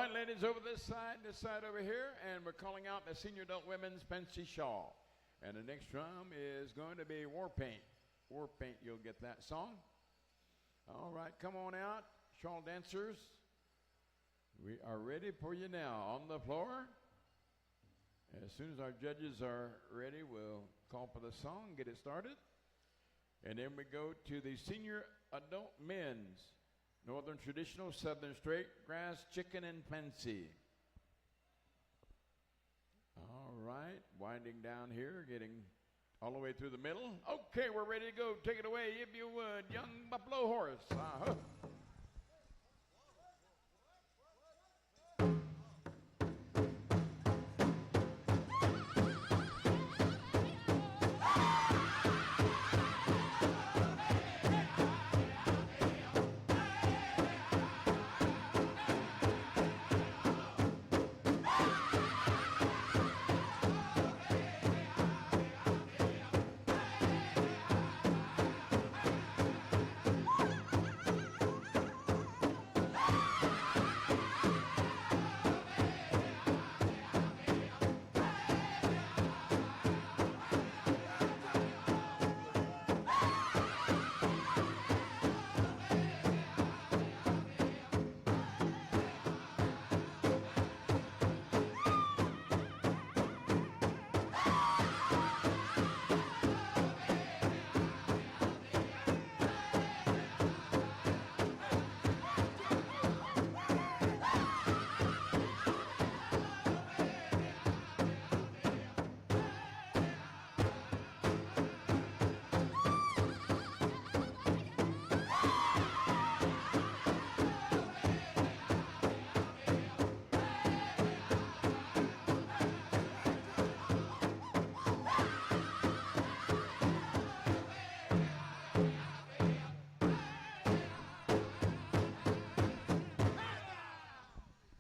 right, ladies, over this side over here, and we're calling out the Senior Adult Women's Pensy Shawl. And the next drum is going to be War Paint. War Paint, you'll get that song. All right, come on out, shawl dancers. We are ready for you now. On the floor. As soon as our judges are ready, we'll call for the song, get it started. And then we go to the Senior Adult Men's Northern Traditional, Southern Straight, Grass, Chicken, and Fancy. All right, winding down here, getting all the way through the middle. Okay, we're ready to go. Take it away, if you would, young buffalo horse. Uh-huh.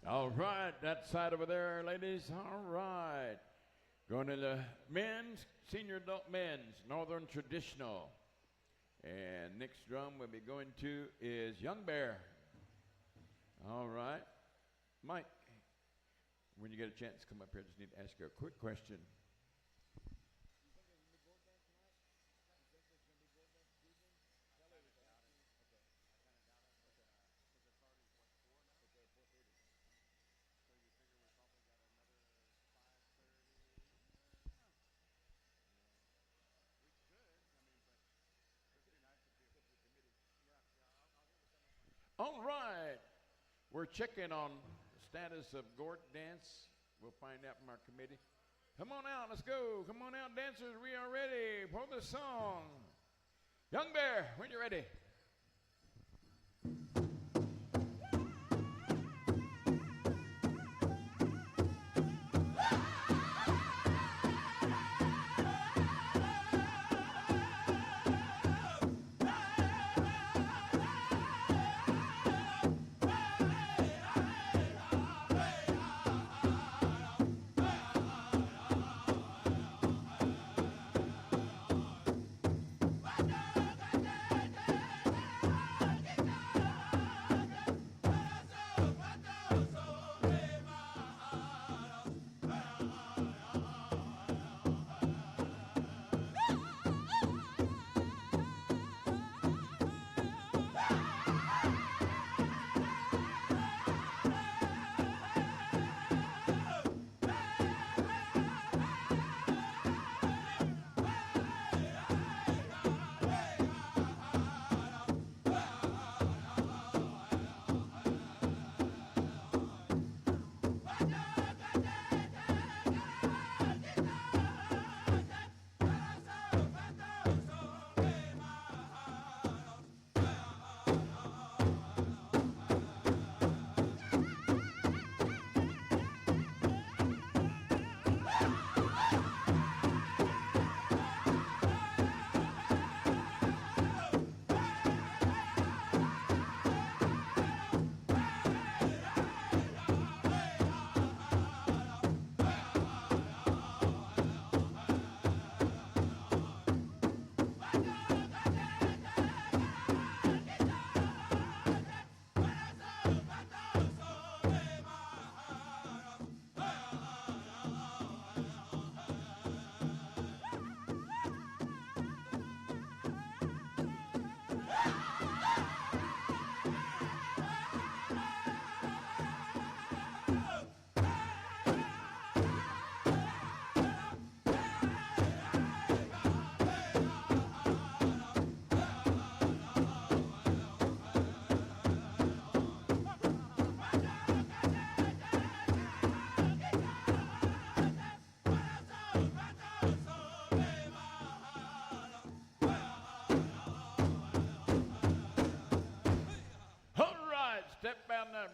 All right, that side over there, ladies. All right. Going to the men's, Senior Adult Men's, Northern Traditional. And next drum we'll be going to is Young Bear. All right. Mike, when you get a chance to come up here, I just need to ask you a quick question. All right. We're checking on the status of Gort Dance. We'll find out from our committee. Come on out. Let's go. Come on out, dancers. We are ready for the song. Young Bear, when you're ready.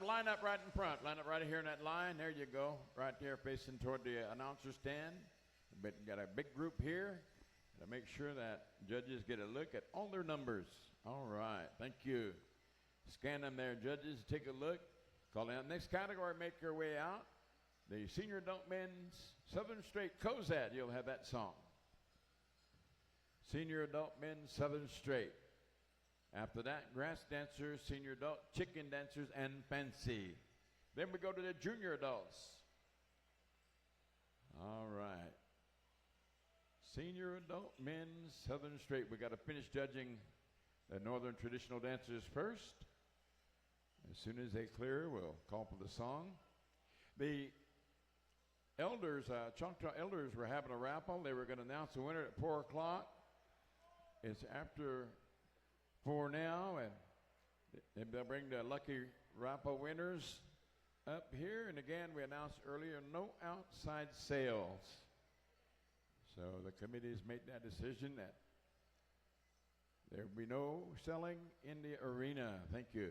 line up right in front. Line up right here in that line. There you go. Right there facing toward the announcer stand. But got a big group here to make sure that judges get a look at all their numbers. All right. Thank you. Scan them there, judges. Take a look. Call out. Next category, make your way out. The Senior Adult Men's Southern Straight Cozad. You'll have that song. Senior Adult Men's Southern Straight. After that, grass dancers, senior adult, chicken dancers, and fancy. Then we go to the junior adults. All right. Senior adult men's Southern Straight. We got to finish judging the Northern traditional dancers first. As soon as they clear, we'll call for the song. The elders, Choctaw elders, were having a raffle. They were going to announce the winner at 4 o'clock. It's after 4 now, and they'll bring the lucky raffle winners up here. And again, we announced earlier, no outside sales. So the committee has made that decision that there will be no selling in the arena. Thank you.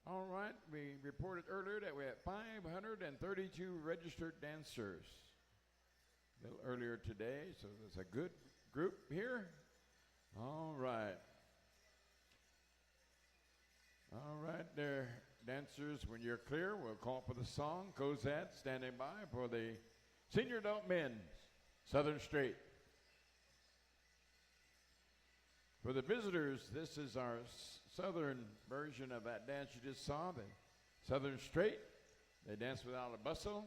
All right, we reported earlier that we had 532 registered dancers. A little earlier today, so there's a good group here. All right. All right, there, dancers, when you're clear, we'll call for the song. Cozad standing by for the Senior Adult Men's Southern Straight. For the visitors, this is our southern version of that dance you just saw, the Southern Straight. They dance without a bustle.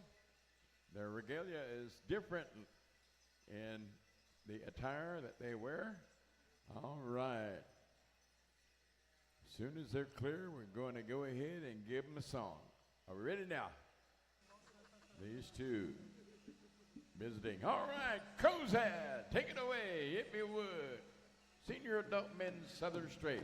Their regalia is different in the attire that they wear. All right. As soon as they're clear, we're going to go ahead and give them a song. Are we ready now? These two visiting. All right, Cozad, take it away, if you would. Senior Adult Men's Southern Straight.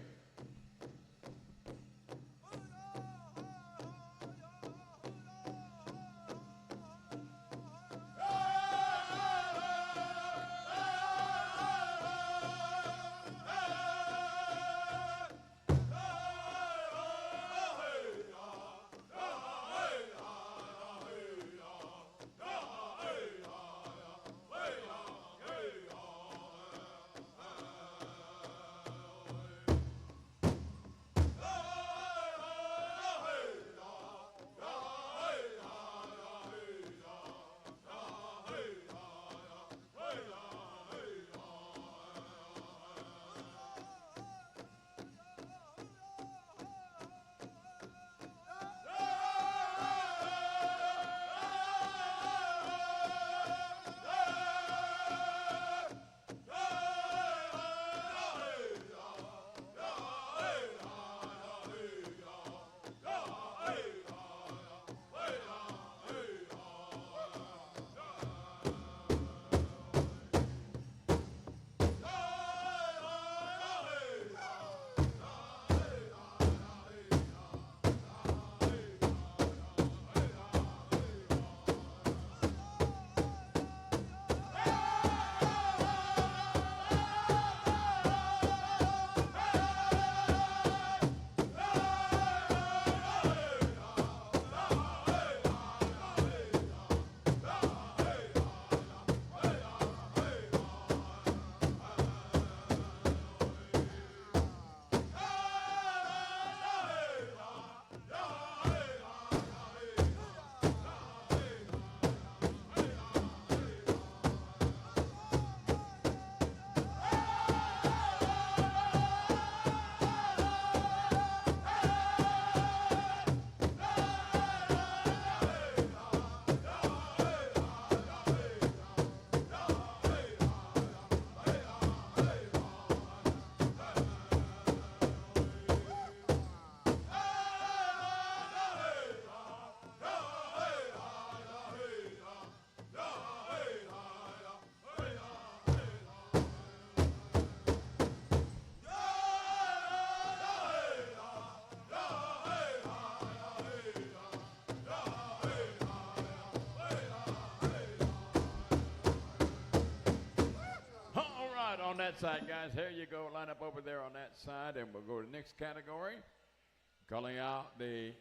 that side, guys. Here you go. Line up over there on that side, and we'll go to the next category. Calling out the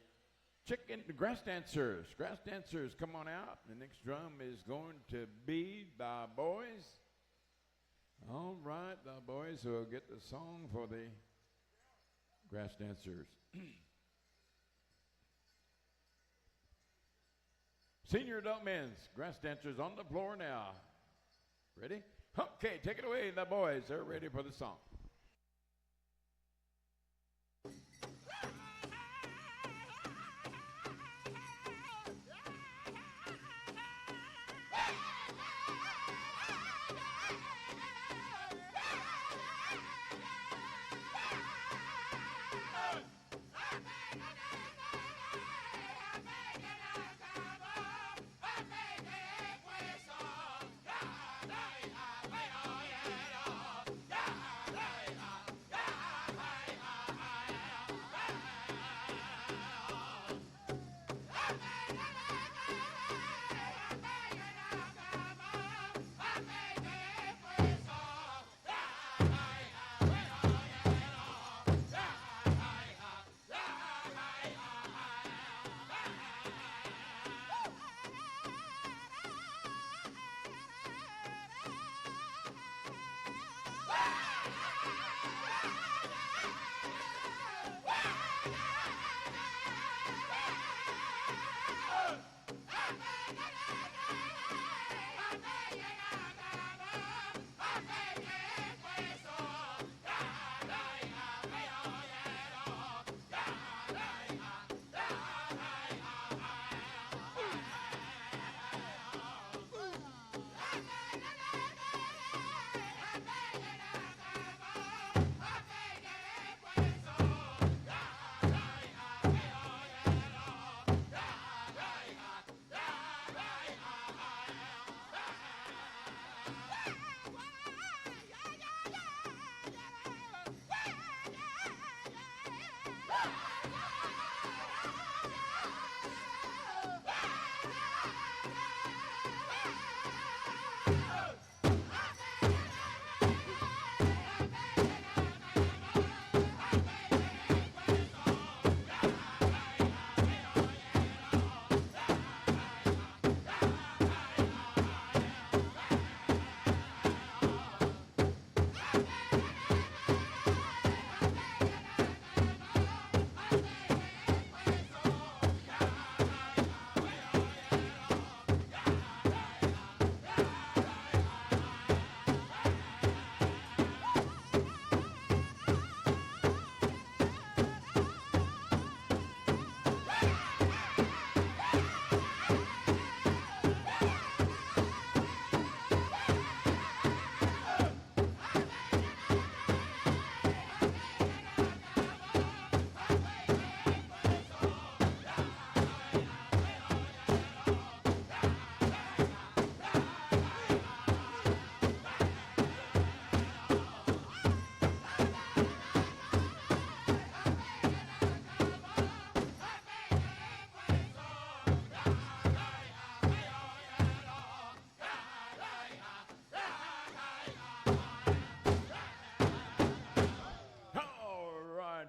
grass dancers. Grass dancers, come on out. The next drum is going to be the boys. All right, the boys will get the song for the grass dancers. Senior adult men's grass dancers on the floor now. Ready? Okay, take it away, the boys. They're ready for the song.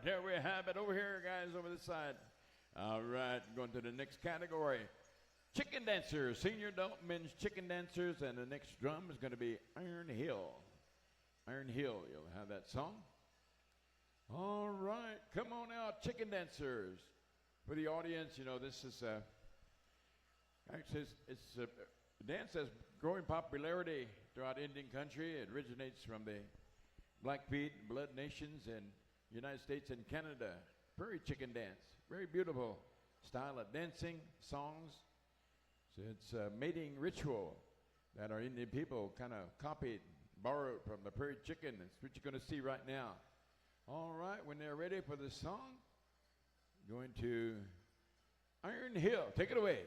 There we have it. Over here, guys, over this side. All right, going to the next category. Chicken dancers, senior adult men's chicken dancers, and the next drum is going to be Iron Hill. Iron Hill, you'll have that song. All right, come on out, chicken dancers. For the audience, you know, this is actually it's a dance that's growing popularity throughout Indian country. It originates from the Blackfeet Blood Nations in United States and Canada. Prairie chicken dance, very beautiful style of dancing, songs. So it's a mating ritual that our Indian people kind of copied, borrowed from the prairie chicken. That's what you're going to see right now. All right, when they're ready for the song, going to Iron Hill. Take it away.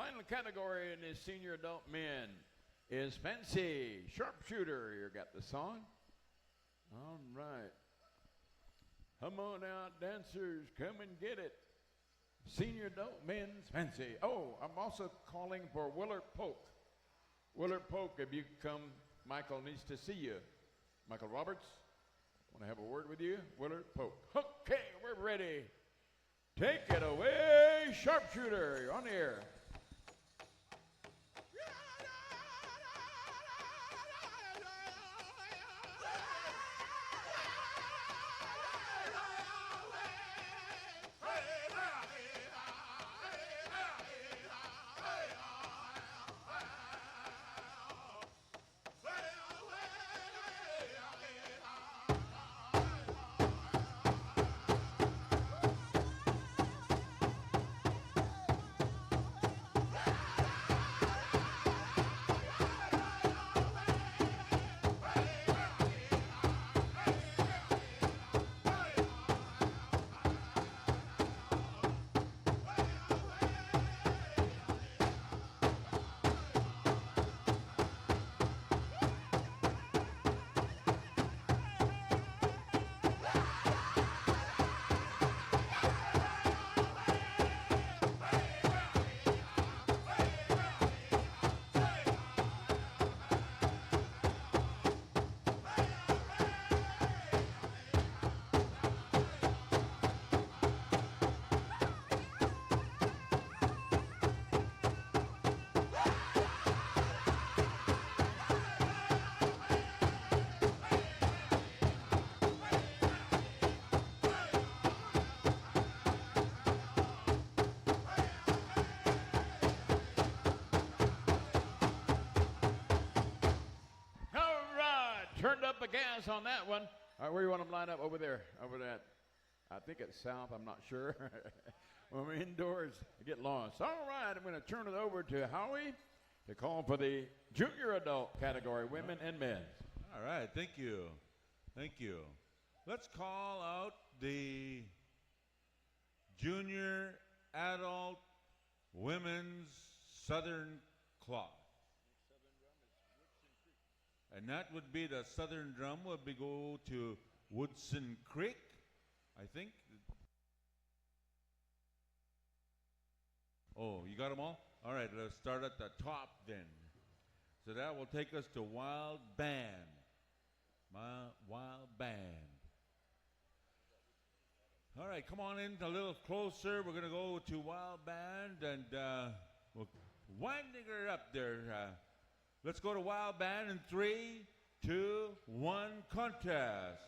final category in the senior adult men is fancy sharpshooter. You got the song? All right. Come on out, dancers. Come and get it. Senior adult men's fancy. Oh, I'm also calling for Willard Polk. Willard Polk, if you come, Michael needs to see you. Michael Roberts, want to have a word with you? Willard Polk. Okay, we're ready. Take it away, sharpshooter. You're on the air. Turned up the gas on that one. All right, where you want them lined up? Over there. Over that. I think it's south. I'm not sure. When we're indoors, I get lost. All right, I'm going to turn it over to Howie to call for the junior adult category, women and men. All right, thank you. Thank you. Let's call out the junior adult women's Southern Cloth. And that would be the Southern Drum would be go to Woodson Creek, I think. Oh, you got them all? All right, let's start at the top then. So that will take us to Wild Band. Wild Band. All right, come on in a little closer. We're going to go to Wild Band, and we're winding her up there. Let's go to Wild Band in 3, 2, 1, contest.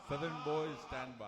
Southern boys, stand by.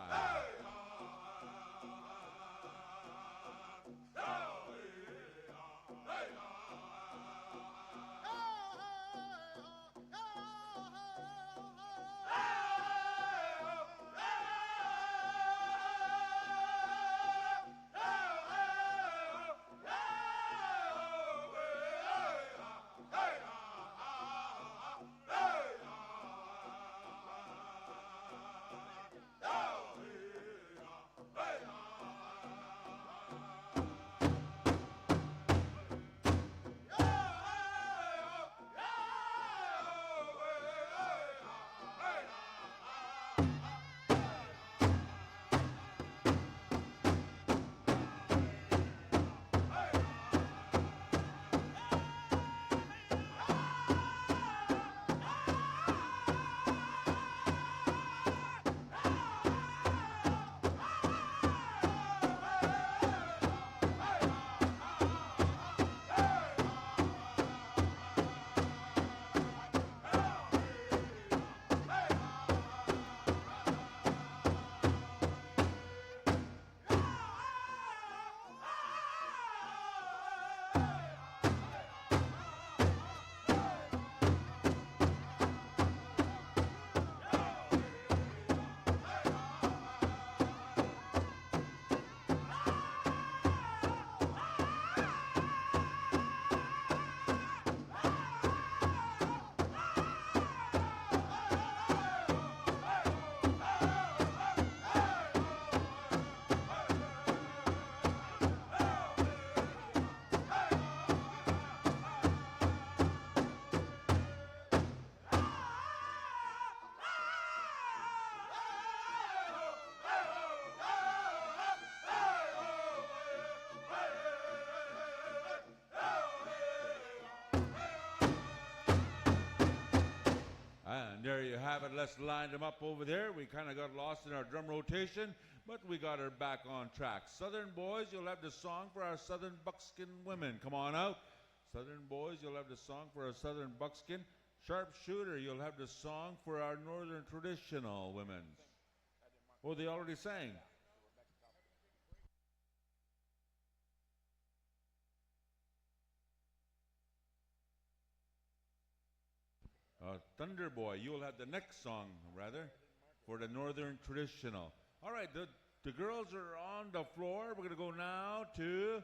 And there you have it. Let's line them up over there. We kind of got lost in our drum rotation, but we got her back on track. Southern boys, you'll have the song for our Southern buckskin women. Come on out. Southern boys, you'll have the song for our Southern buckskin. Sharpshooter, you'll have the song for our Northern traditional women. Oh, they already sang. Thunder Boy, you'll have the next song, rather, for the Northern traditional. All right, the girls are on the floor. We're going to go now to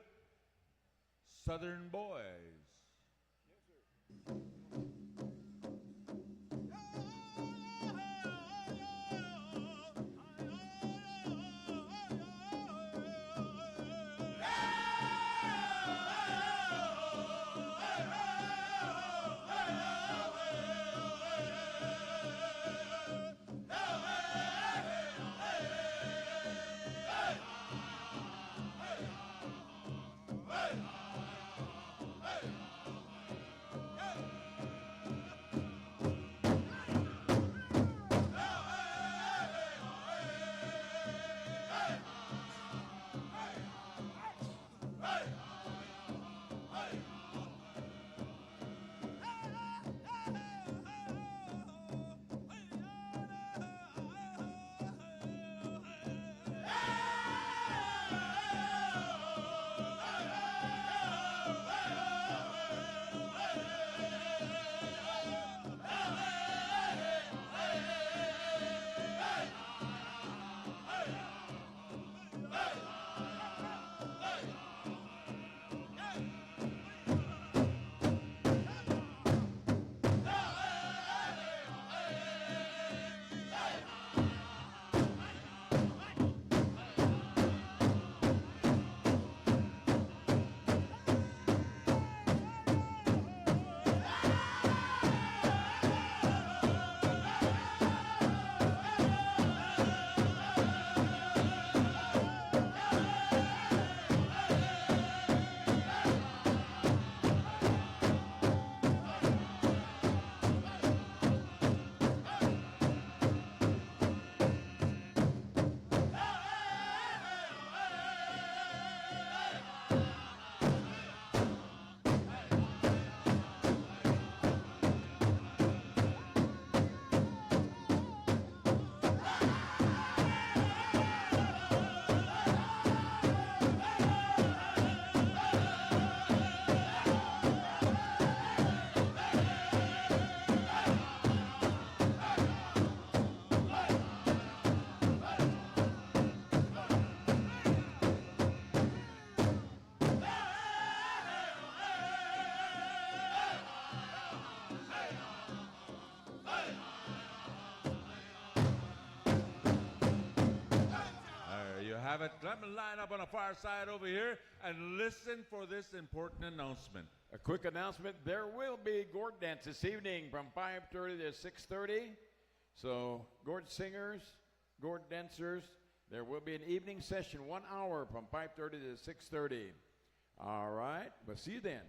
Southern Boys. Yes, sir. Have it. Let me line up on the far side over here and listen for this important announcement. A quick announcement. There will be gourd dance this evening from 5:30 to 6:30. So gourd singers, gourd dancers, there will be an evening session, 1 hour from 5:30 to 6:30. All right. We'll see you then.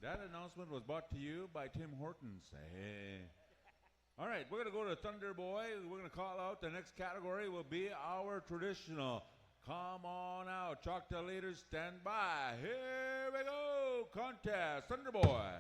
That announcement was brought to you by Tim Hortons. Hey. All right, we're going to go to Thunder Boy. We're going to call out the next category will be our traditional. Come on out. Choctaw leaders, stand by. Here we go. Contest. Thunder Boy.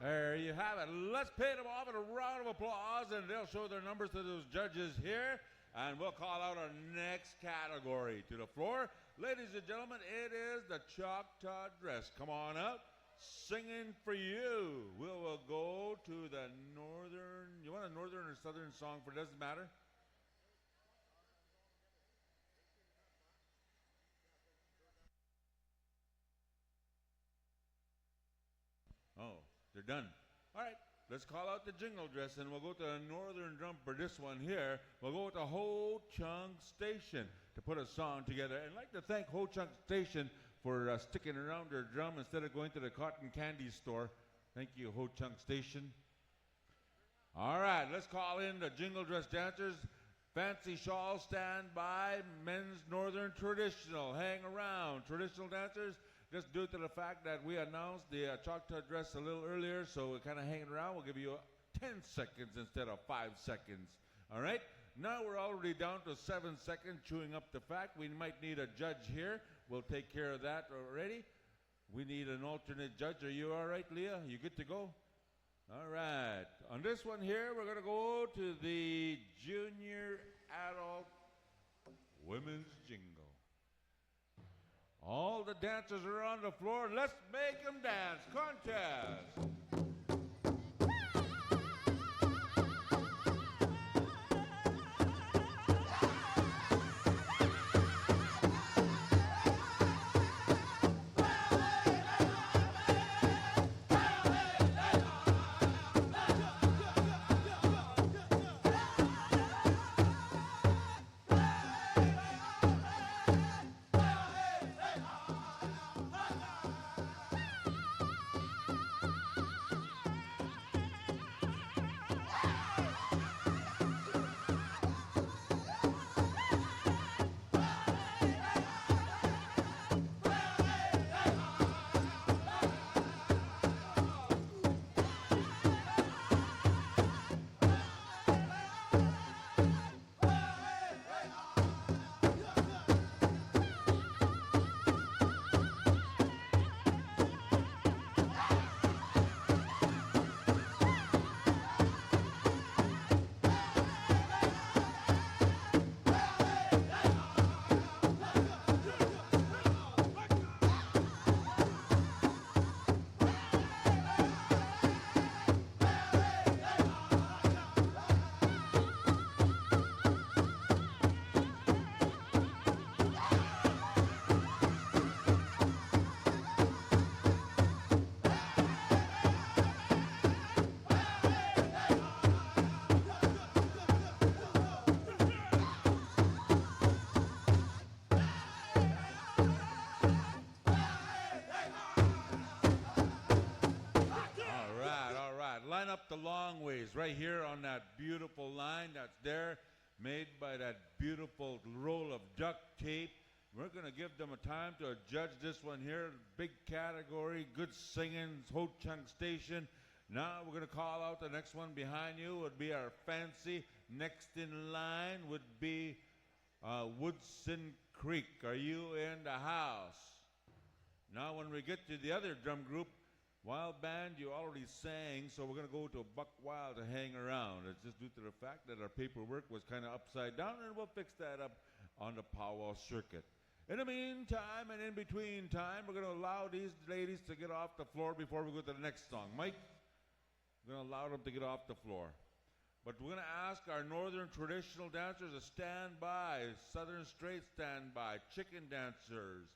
There you have it. Let's pay them off with a round of applause, and they'll show their numbers to those judges here, and we'll call out our next category to the floor. Ladies and gentlemen, it is the Choctaw Dress. Come on up. Singing for you. We'll go to the northern, you want a northern or southern song for it? Doesn't matter. Oh, they're done. All right, let's call out the Jingle Dress, and we'll go to a northern drum for this one here. We'll go with the Ho Chung Station to put a song together. And I'd like to thank Ho Chung Station for sticking around their drum instead of going to the cotton candy store. Thank you, Ho Chung Station. All right, let's call in the Jingle Dress dancers. Fancy Shawl, stand by. Men's Northern Traditional, hang around. Traditional dancers, just due to the fact that we announced the Choctaw Dress a little earlier, so we're kind of hanging around. We'll give you 10 seconds instead of 5 seconds. All right? Now we're already down to 7 seconds, chewing up the fact. We might need a judge here. We'll take care of that already. We need an alternate judge. Are you all right, Leah? You good to go? All right. On this one here, we're going to go to the Junior Adult Women's Jingle. All the dancers are on the floor. Let's make them dance. Contest. Line up the long ways right here on that beautiful line that's there, made by that beautiful roll of duct tape. We're going to give them a time to judge this one here. Big category, good singing, Ho Chung Station. Now we're going to call out the next one behind you would be our fancy. Next in line would be Woodson Creek. Are you in the house? Now when we get to the other drum group, Wild Band, you already sang, so we're going to go to Buck Wild to hang around. It's just due to the fact that our paperwork was kind of upside down, and we'll fix that up on the PowWows circuit. In the meantime and in between time, we're going to allow these ladies to get off the floor before we go to the next song. Mike, we're going to allow them to get off the floor. But we're going to ask our northern traditional dancers to stand by, southern straight stand by, chicken dancers,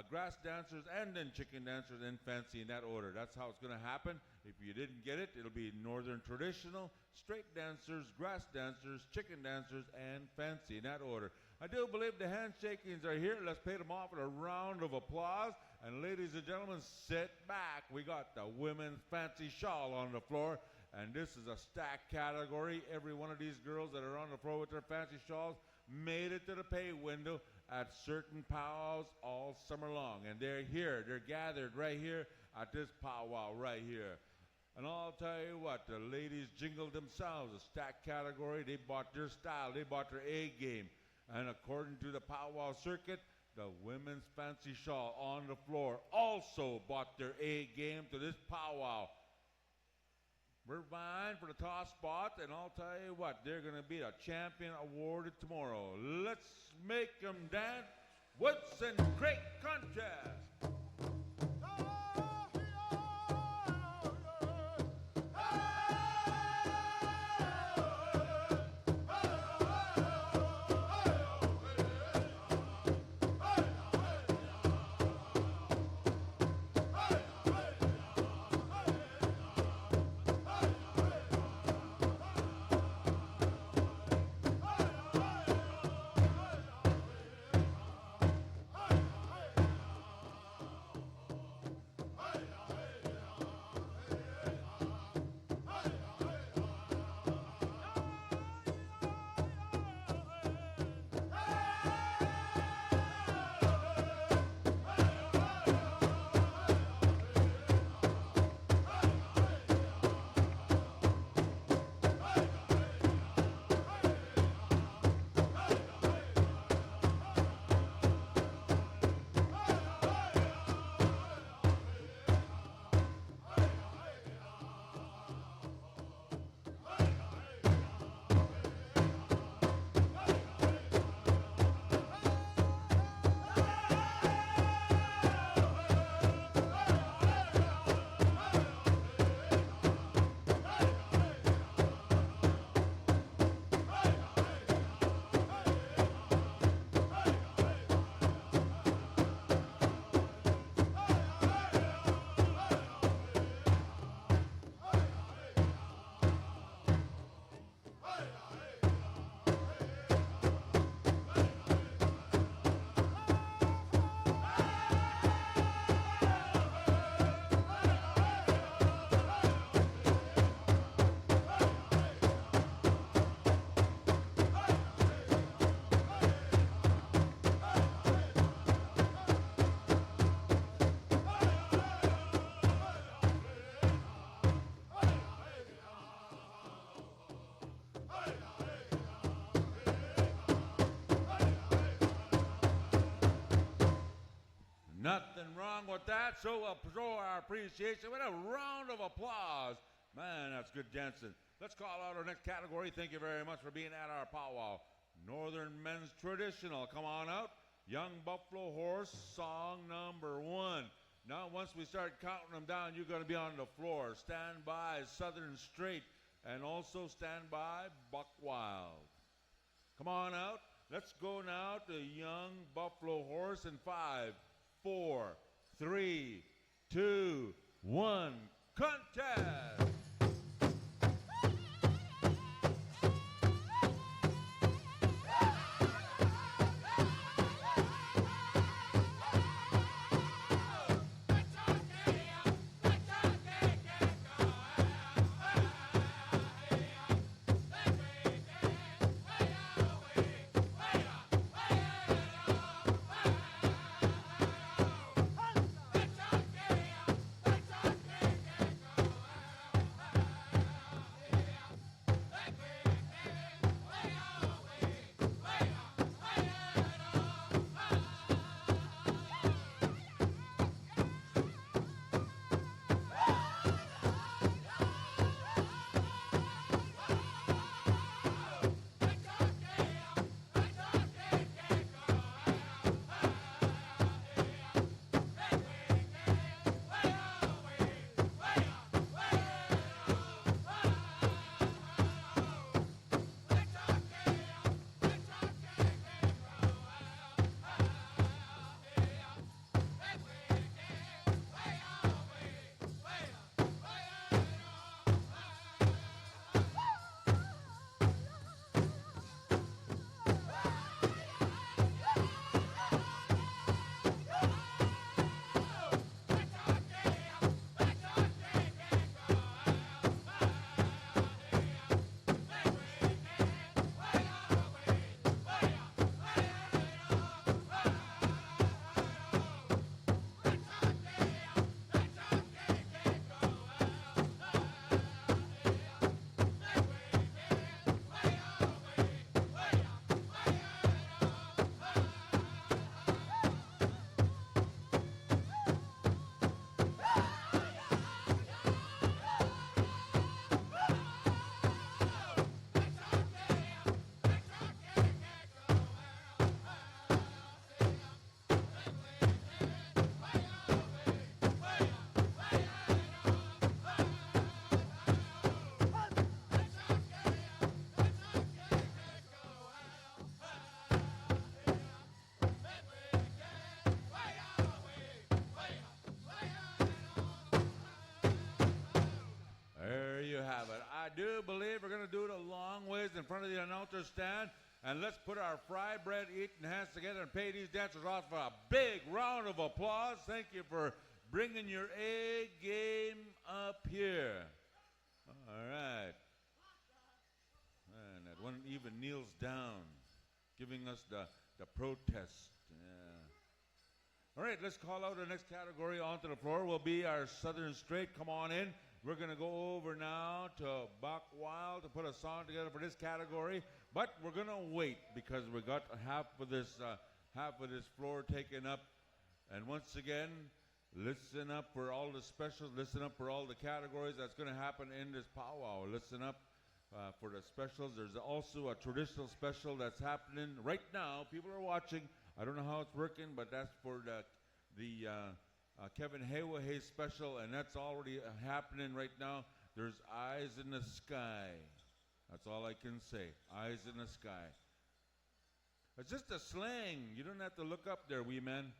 grass dancers, and then chicken dancers and fancy in that order. That's how it's going to happen. If you didn't get it, it'll be northern traditional, straight dancers, grass dancers, chicken dancers, and fancy in that order. I do believe the handshakings are here. Let's pay them off with a round of applause. And ladies and gentlemen, sit back. We got the women's fancy shawl on the floor. And this is a stack category. Every one of these girls that are on the floor with their fancy shawls made it to the pay window at certain powwows all summer long. And they're here. They're gathered right here at this powwow right here. And I'll tell you what, the ladies jingled themselves. A stack category. They bought their style. They bought their A game. And according to the powwow circuit, the women's fancy shawl on the floor also bought their A game to this powwow. We're vying for the top spot, and I'll tell you what, they're going to be a champion awarded tomorrow. Let's make them dance. What's in great contrast? Nothing wrong with that, so we'll show our appreciation with a round of applause. Man, that's good dancing. Let's call out our next category. Thank you very much for being at our powwow. Northern Men's Traditional. Come on out. Young Buffalo Horse, song number 1. Now, once we start counting them down, you're going to be on the floor. Stand by, Southern Straight, and also stand by, Buck Wild. Come on out. Let's go now to Young Buffalo Horse in 5, 4, 3, 2, 1. Contest! I do believe we're going to do it a long ways in front of the announcer stand. And let's put our fry bread eating hands together and pay these dancers off for a big round of applause. Thank you for bringing your A game up here. All right. And that one even kneels down, giving us the protest. Yeah. All right, let's call out our next category onto the floor. Will be our Southern Straight. Come on in. We're going to go over now to Buck Wild to put a song together for this category. But we're going to wait because we got half of this floor taken up. And once again, listen up for all the specials. Listen up for all the categories that's going to happen in this powwow. Listen up for the specials. There's also a traditional special that's happening right now. People are watching. I don't know how it's working, but that's for the Kevin Haywahay special, and that's already happening right now. There's Eyes in the Sky. That's all I can say. Eyes in the sky. It's just a slang. You don't have to look up there, wee man.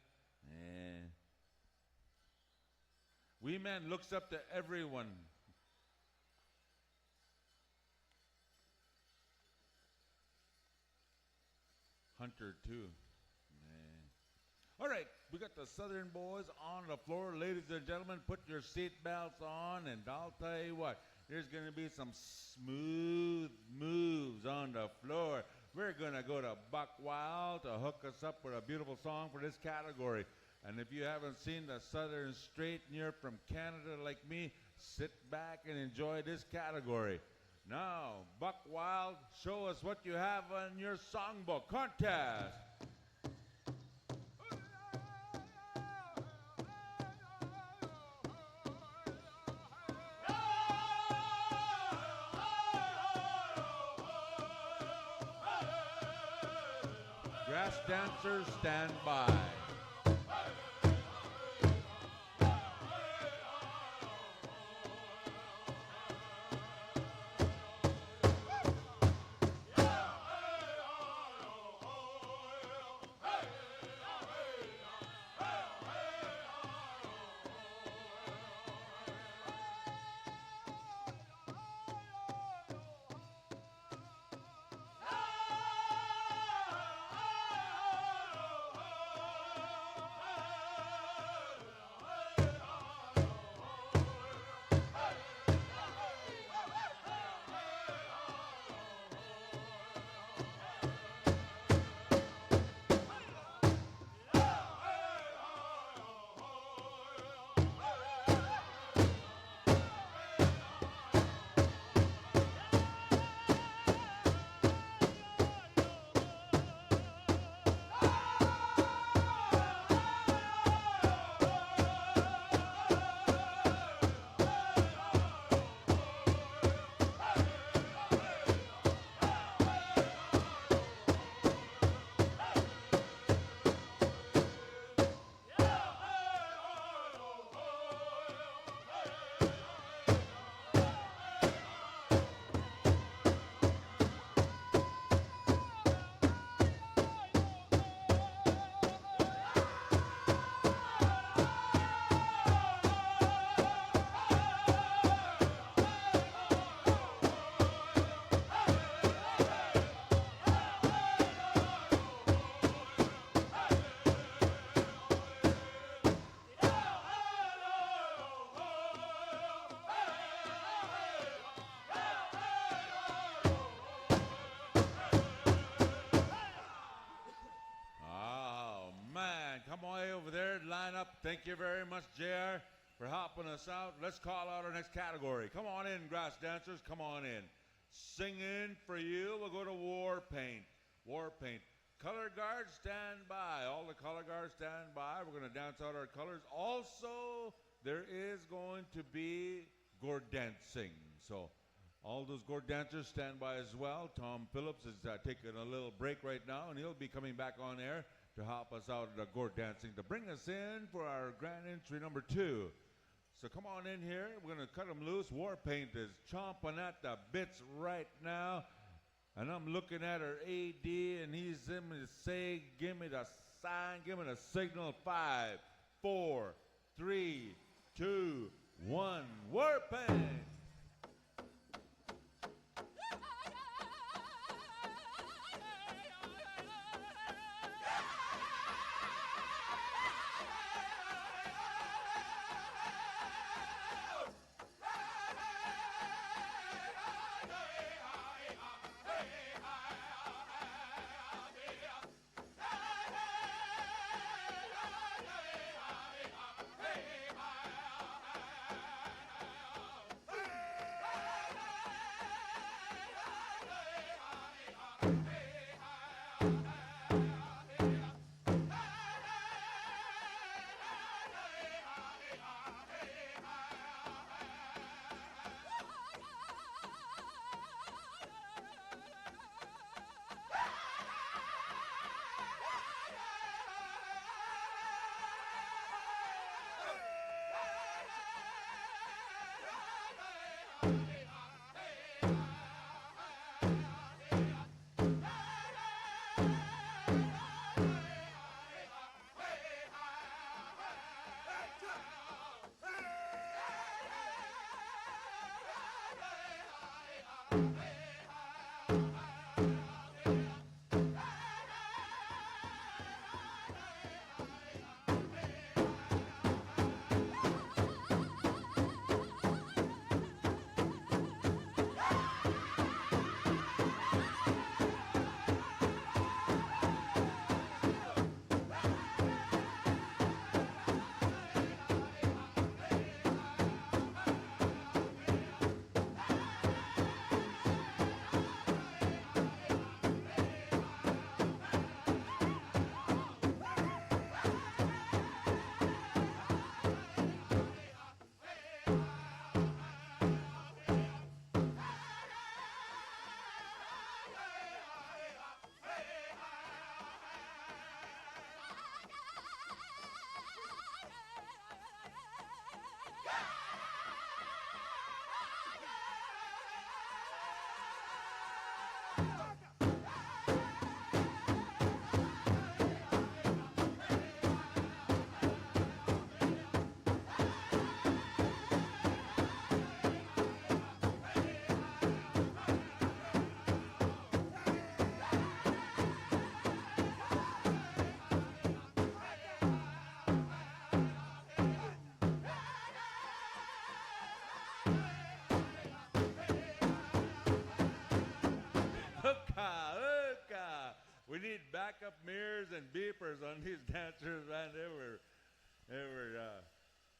Wee man looks up to everyone. Hunter, too. All right, we got the Southern boys on the floor. Ladies and gentlemen, put your seat belts on, and I'll tell you what, there's going to be some smooth moves on the floor. We're going to go to Buck Wild to hook us up with a beautiful song for this category. And if you haven't seen the Southern Straight and you're from Canada like me, sit back and enjoy this category. Now, Buck Wild, show us what you have on your songbook. Contest. Grass dancers, stand by. Line up. Thank you very much, JR, for helping us out. Let's call out our next category. Come on in, grass dancers. Come on in. Singing for you, we'll go to War Paint. War Paint. Color guards, stand by. All the color guards, stand by. We're going to dance out our colors. Also, there is going to be gourd dancing. So all those gourd dancers, stand by as well. Tom Phillips is taking a little break right now, and he'll be coming back on air to help us out at the gourd dancing, to bring us in for our grand entry number 2. So come on in here. We're going to cut them loose. War Paint is chomping at the bits right now. And I'm looking at our AD, and he's in me to say, give me the sign, give me the signal. 5, 4, 3, 2, 1. War Paint. Hookah! We need backup mirrors and beepers on these dancers, man. They were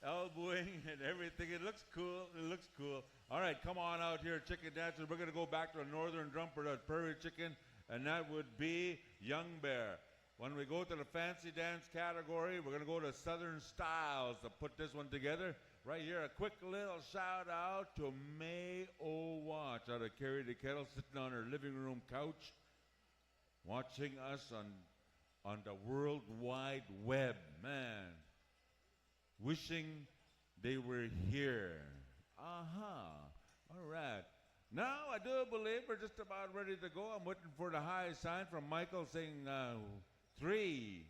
elbowing and everything. It looks cool. It looks cool. All right, come on out here, chicken dancers. We're gonna go back to a northern drum for that prairie chicken, and that would be Young Bear. When we go to the fancy dance category, we're gonna go to Southern Styles to put this one together. Right here, a quick little shout out to May O'Watch out of Carry the Kettle, sitting on her living room couch, watching us on the World Wide Web, man. Wishing they were here. All right. Now I do believe we're just about ready to go. I'm waiting for the high sign from Michael saying 3,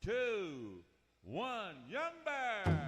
2, 1, Young Bear!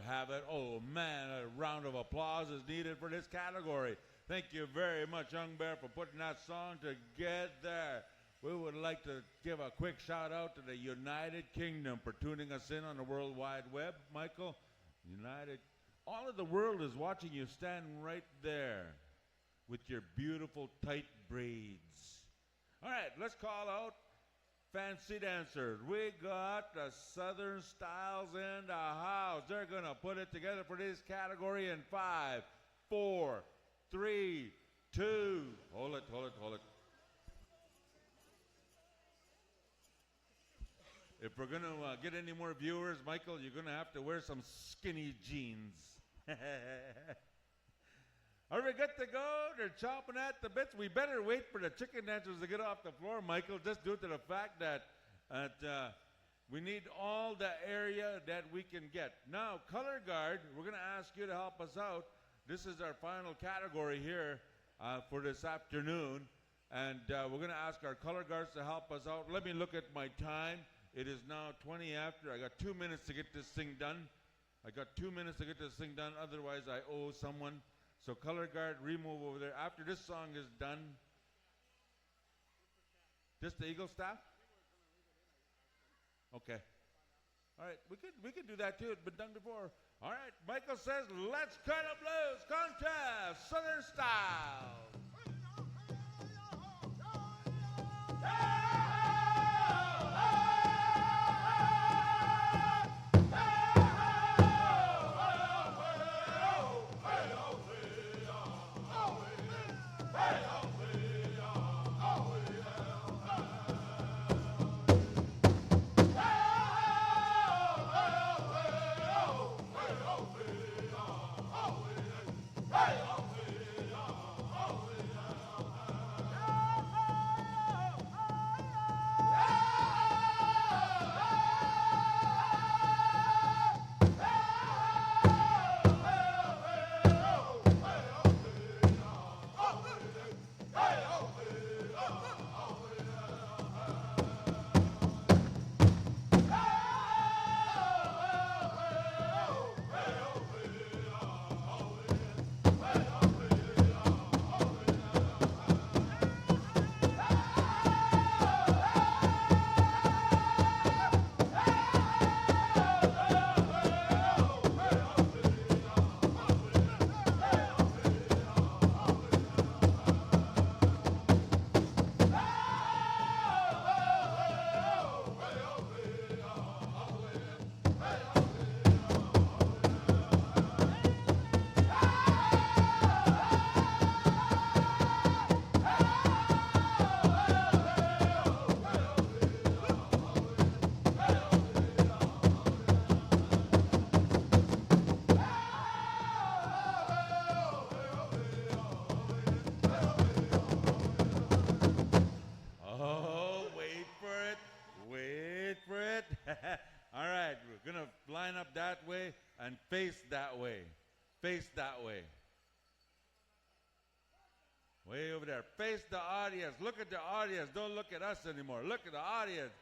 Have it. Oh man, a round of applause is needed for this category. Thank you very much, Young Bear, for putting that song together. We would like to give a quick shout out to the United Kingdom for tuning us in on the World Wide Web. Michael, all of the world is watching you standing right there with your beautiful tight braids. All right, let's call out fancy dancers. We got the Southern Styles in the house. They're going to put it together for this category in 5, 4, 3, 2. Hold it. If we're going to get any more viewers, Michael, you're going to have to wear some skinny jeans. Are we good to go? They're chomping at the bits. We better wait for the chicken dancers to get off the floor, Michael, just due to the fact that we need all the area that we can get. Now, Color Guard, we're going to ask you to help us out. This is our final category here for this afternoon. And we're going to ask our Color Guards to help us out. Let me look at my time. It is now 20 after. I got 2 minutes to get this thing done. Otherwise, I owe someone. So Color Guard, remove over there. After this song is done. Just the Eagle staff? Okay. All right, we could do that too. It's been done before. All right, Michael says, let's cut a blues contest, Southern style. All right, we're going to line up that way and face that way. Face that way. Way over there. Face the audience. Look at the audience. Don't look at us anymore. Look at the audience.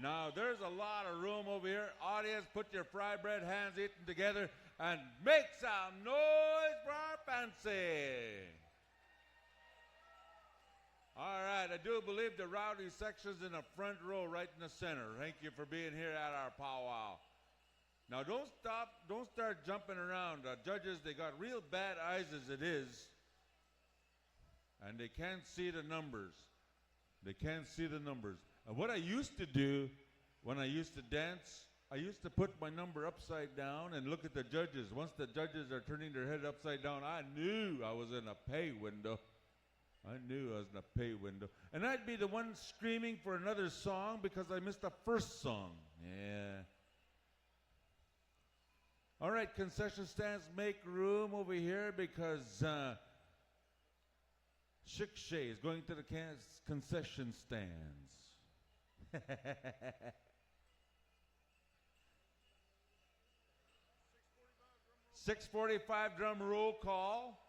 Now, there's a lot of room over here. Audience, put your fry bread hands eating together and make some noise for our fancy. All right, I do believe the rowdy section's in the front row right in the center. Thank you for being here at our powwow. Now, don't start jumping around. Judges, they got real bad eyes as it is, and they can't see the numbers. And what I used to do when I used to dance, I used to put my number upside down and look at the judges. Once the judges are turning their head upside down, I knew I was in a pay window. And I'd be the one screaming for another song because I missed the first song. Yeah. All right, concession stands, make room over here because Shikshay is going to the concession stands. 6:45 drum roll call.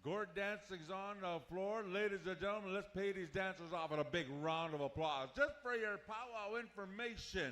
Gord dancing's on the floor. Ladies and gentlemen, let's pay these dancers off with a big round of applause just for your powwow information.